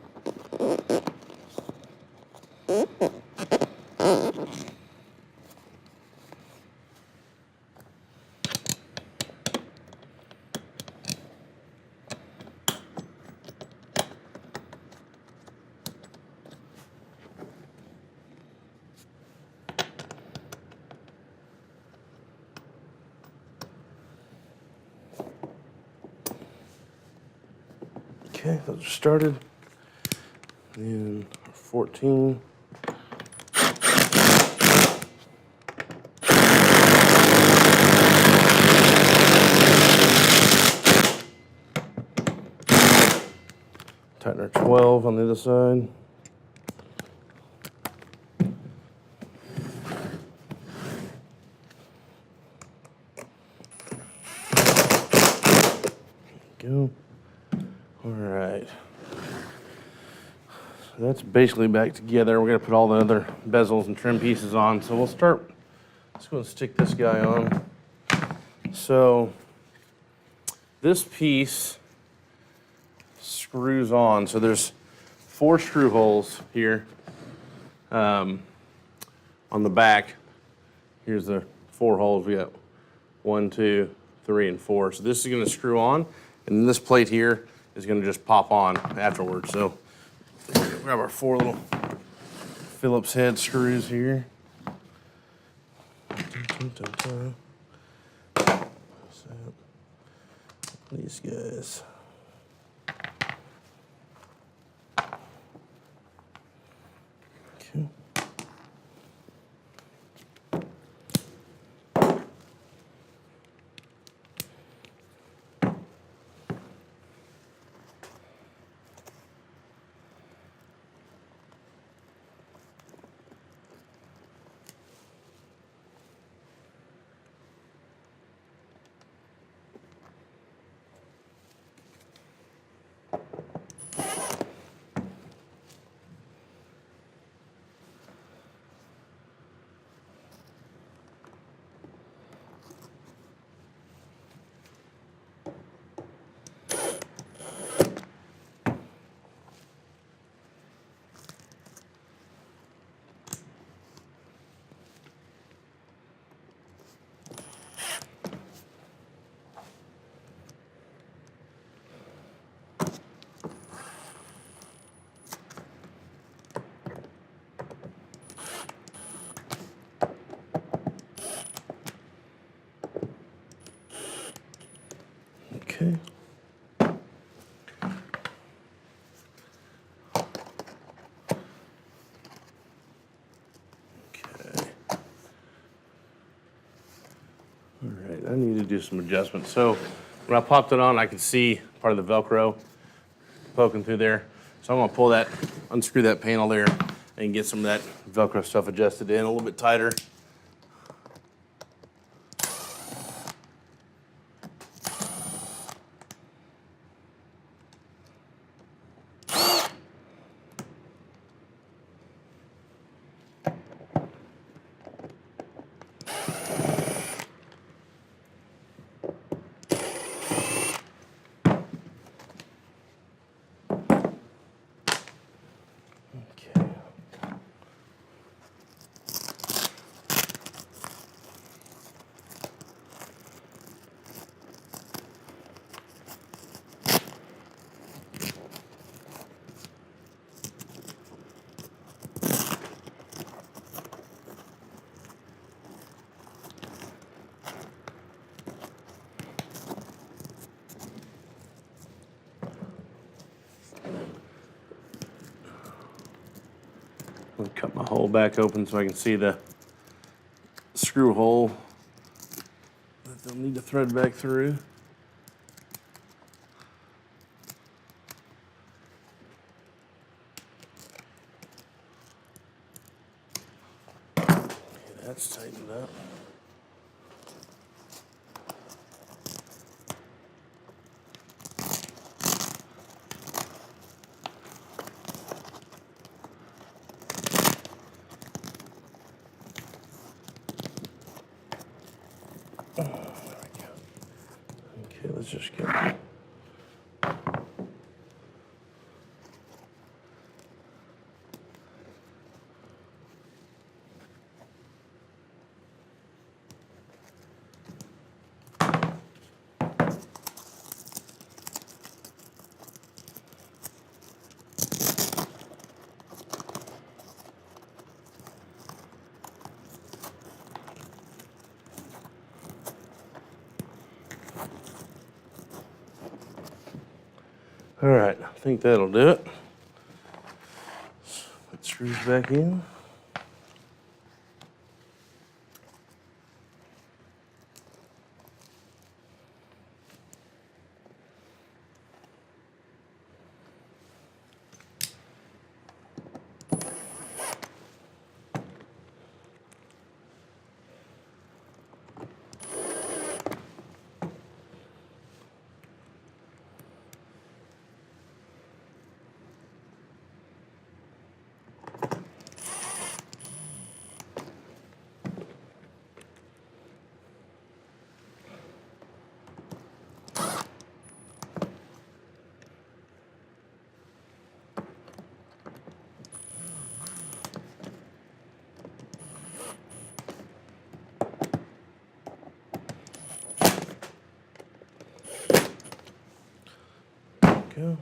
Okay, those are started. And 14. Tighten our 12 on the other side. Go. All right. So that's basically back together. We're going to put all the other bezels and trim pieces on. So we'll start. Just going to stick this guy on. So this piece screws on. So there's 4 screw holes here on the back. Here's the 4 holes. We got 1, 2, 3, and 4. So this is going to screw on, and then this plate here is going to just pop on afterwards. So grab our 4 little Phillips head screws here. These guys. Okay. Okay. All right, I need to do some adjustments. So when I popped it on, I could see part of the Velcro poking through there. So I'm gonna pull that, unscrew that panel there, and get some of that Velcro stuff adjusted in a little bit tighter. Okay. I'll cut my hole back open so I can see the screw hole that they'll need to thread back through. that's tightened up. There we go. Okay, let's just get it. All right, I think that'll do it. Put screws back in. Go.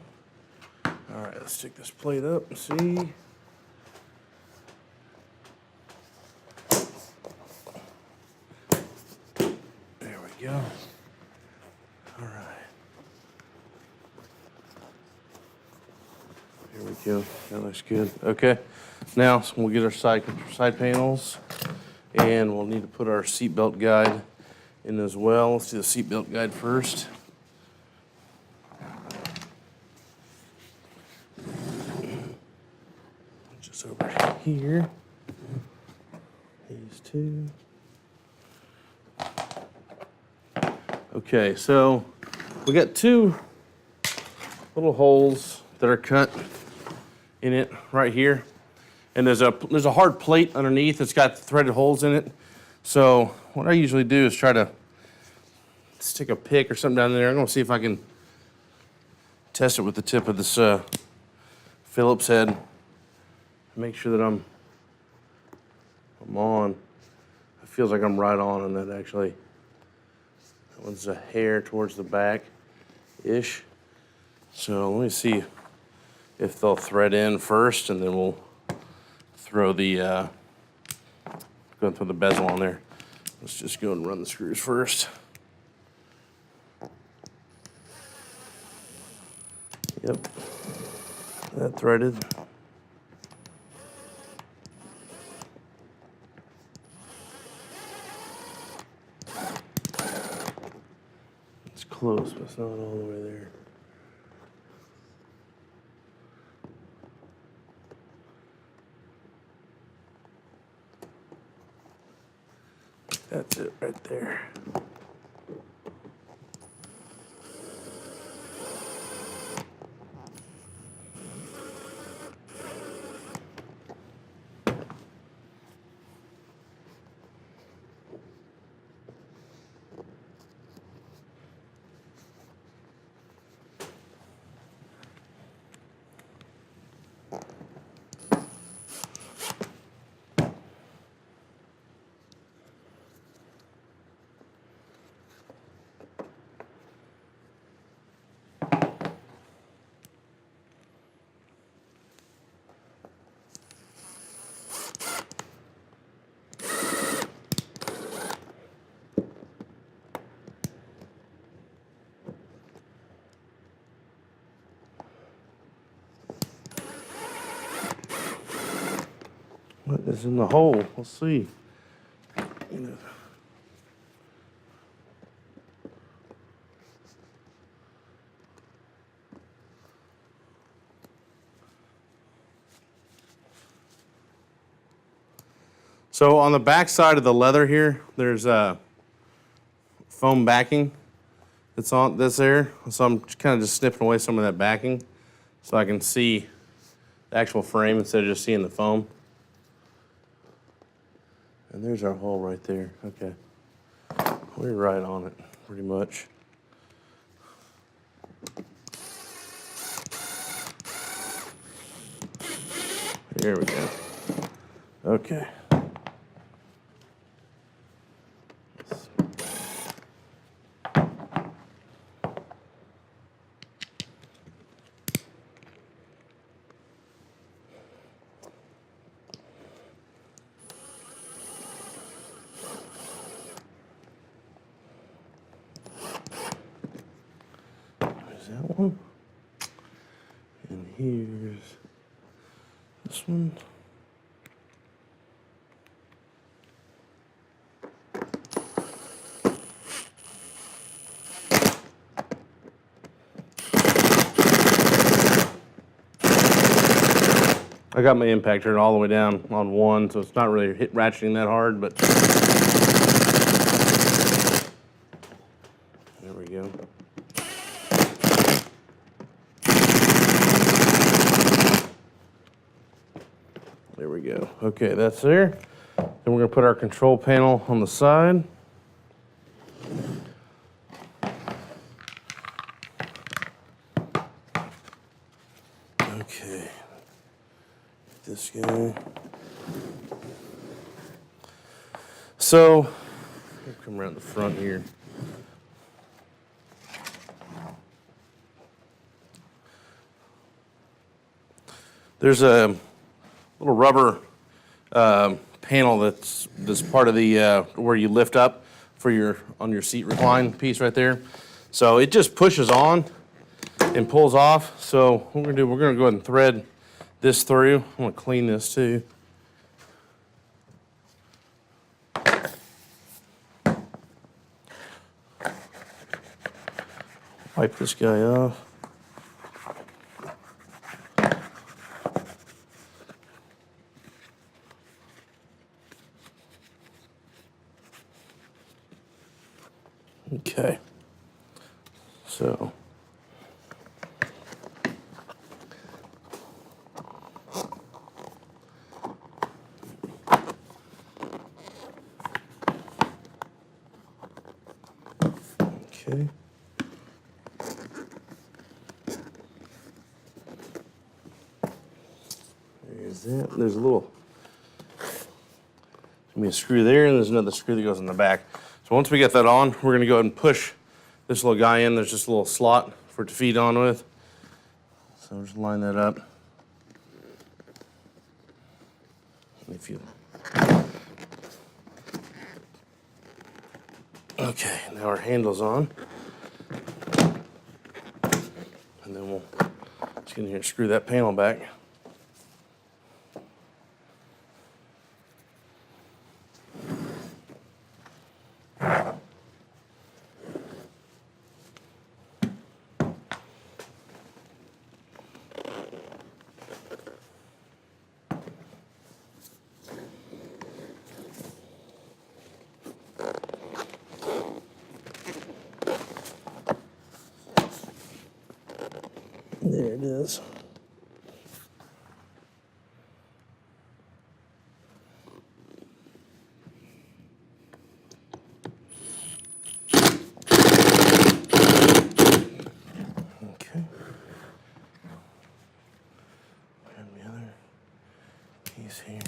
All right, let's stick this plate up and see. There we go. All right. Here we go. That looks good. Okay. Now so we'll get our side panels, and we'll need to put our seatbelt guide in as well. Let's do the seatbelt guide first. Just over here. These two. Okay, so we got two little holes that are cut in it right here, and there's a hard plate underneath that's got threaded holes in it. So what I usually do is try to stick a pick or something down there. I'm gonna see if I can test it with the tip of this Phillips head. Make sure that I'm on. It feels like I'm right on that actually. That one's a hair towards the back-ish. So let me see if they'll thread in first, and then we'll throw the go and throw the bezel on there. Let's just go and run the screws first. Yep, that threaded. It's close, but it's not all the way there. That's it right there. What is in the hole? Let's see. So on the back side of the leather here, there's foam backing that's on this there. So I'm kind of just snipping away some of that backing so I can see the actual frame instead of just seeing the foam. And there's our hole right there. Okay. We're right on it, pretty much. There we go. Okay. There's that one. And here's this one. I got my impactor all the way down on one, so it's not really ratcheting that hard, but there we go. There we go. Okay, that's there. Then we're going to put our control panel on the side. Okay. This guy. So, come around the front here. There's a little rubber panel that's part of the where you lift up for on your seat recline piece right there. So it just pushes on and pulls off. So what we're gonna do, we're gonna go ahead and thread this through. I'm gonna clean this too. Wipe this guy off. Okay. So okay. There's that. There's a little, there's gonna be a screw there, and there's another screw that goes in the back. So once we get that on, we're gonna go ahead and push this little guy in. There's just a little slot for it to feed on with. So just line that up. If you, okay, now our handle's on. And then we'll just get in here and screw that panel back. There it is. Okay. And the other piece here.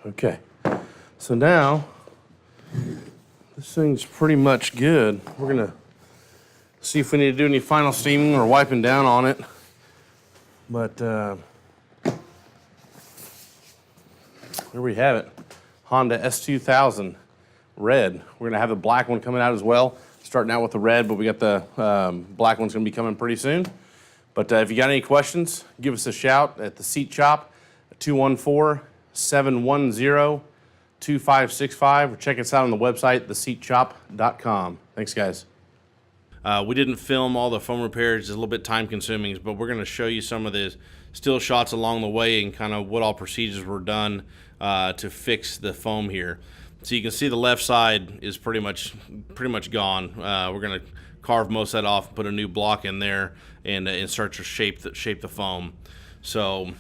Okay, so now this thing's pretty much good. We're gonna see if we need to do any final steaming or wiping down on it. But here we have it, Honda S2000 red. We're gonna have the black one coming out as well. Starting out with the red, but we got the black one's gonna be coming pretty soon. But if you got any questions, give us a shout at the Seat Shop, 214-710-2565, or check us out on the website, theseatshop.com. Thanks, guys. We didn't film all the foam repairs, it's a little bit time consuming, but we're going to show you some of the still shots along the way and kind of what all procedures were done to fix the foam here. So you can see the left side is pretty much gone. We're going to carve most of that off and put a new block in there and start to shape the foam. So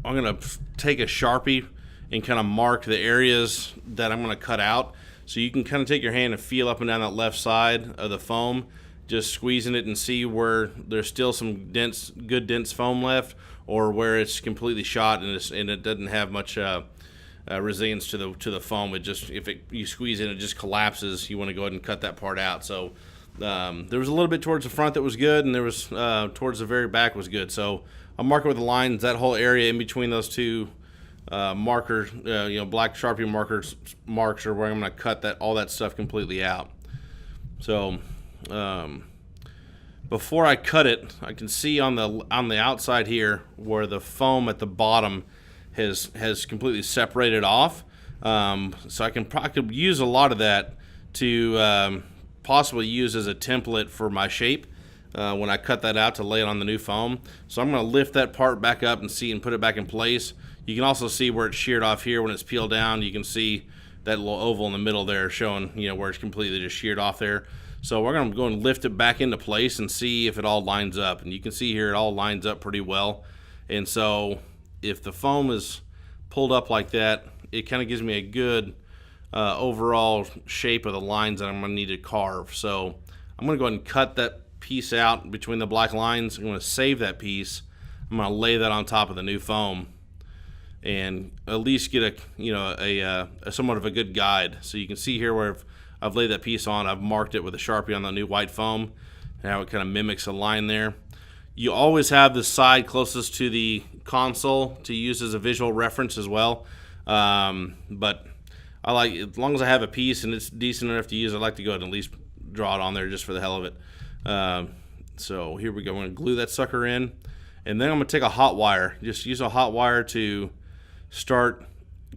I'm going to take a Sharpie and kind of mark the areas that I'm going to cut out. So you can kind of take your hand and feel up and down that left side of the foam, just squeezing it and see where there's still some good dense foam left, or where it's completely shot and it doesn't have much resilience to the foam. It just, you squeeze it, it just collapses. You want to go ahead and cut that part out. So there was a little bit towards the front that was good, and there was towards the very back was good. So I'll mark it with the lines. That whole area in between those two markers, black Sharpie marks are where I'm going to cut all that stuff completely out. So before I cut it, I can see on the outside here where the foam at the bottom has completely separated off. So I could use a lot of that to possibly use as a template for my shape when I cut that out to lay it on the new foam. So I'm going to lift that part back up and put it back in place. You can also see where it's sheared off here when it's peeled down. You can see that little oval in the middle there showing, where it's completely just sheared off there. So we're going to go and lift it back into place and see if it all lines up. And you can see here it all lines up pretty well. And so if the foam is pulled up like that, it kind of gives me a good overall shape of the lines that I'm going to need to carve. So I'm going to go ahead and cut that piece out between the black lines. I'm going to save that piece. I'm going to lay that on top of the new foam and at least get a somewhat of a good guide. So you can see here where I've laid that piece on. I've marked it with a Sharpie on the new white foam and how it kind of mimics a line there. You always have the side closest to the console to use as a visual reference as well. But I like, as long as I have a piece and it's decent enough to use, I like to go ahead and at least draw it on there just for the hell of it. So here we go. I'm going to glue that sucker in, and then I'm going to take a hot wire. Just use a hot wire to start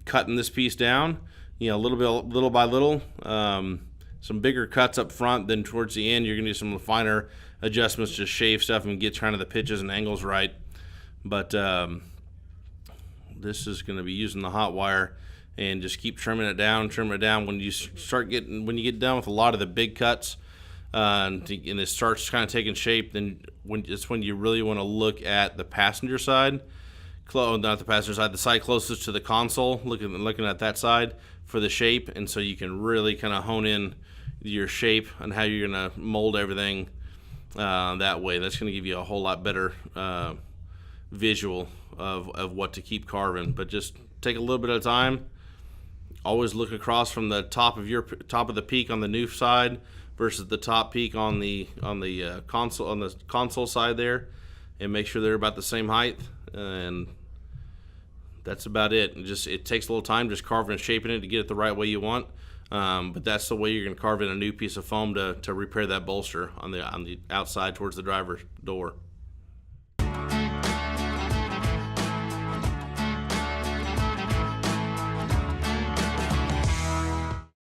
cutting this piece down. Little by little. Some bigger cuts up front. Then towards the end, you're going to do some finer adjustments, just shave stuff and get trying to the pitches and angles right. But this is going to be using the hot wire and just keep trimming it down. When you get done with a lot of the big cuts and it starts kind of taking shape, then it's when you really want to look at the passenger side. Not the passenger side, the side closest to the console, looking at that side for the shape. And so you can really kind of hone in your shape and how you're going to mold everything that way. That's going to give you a whole lot better visual of what to keep carving. But just take a little bit of time. Always look across from the top of the peak on the new side versus the top peak on the console side there, and make sure they're about the same height. And that's about it. It takes a little time just carving and shaping it to get it the right way you want. But that's the way you're going to carve in a new piece of foam to repair that bolster on the outside towards the driver's door.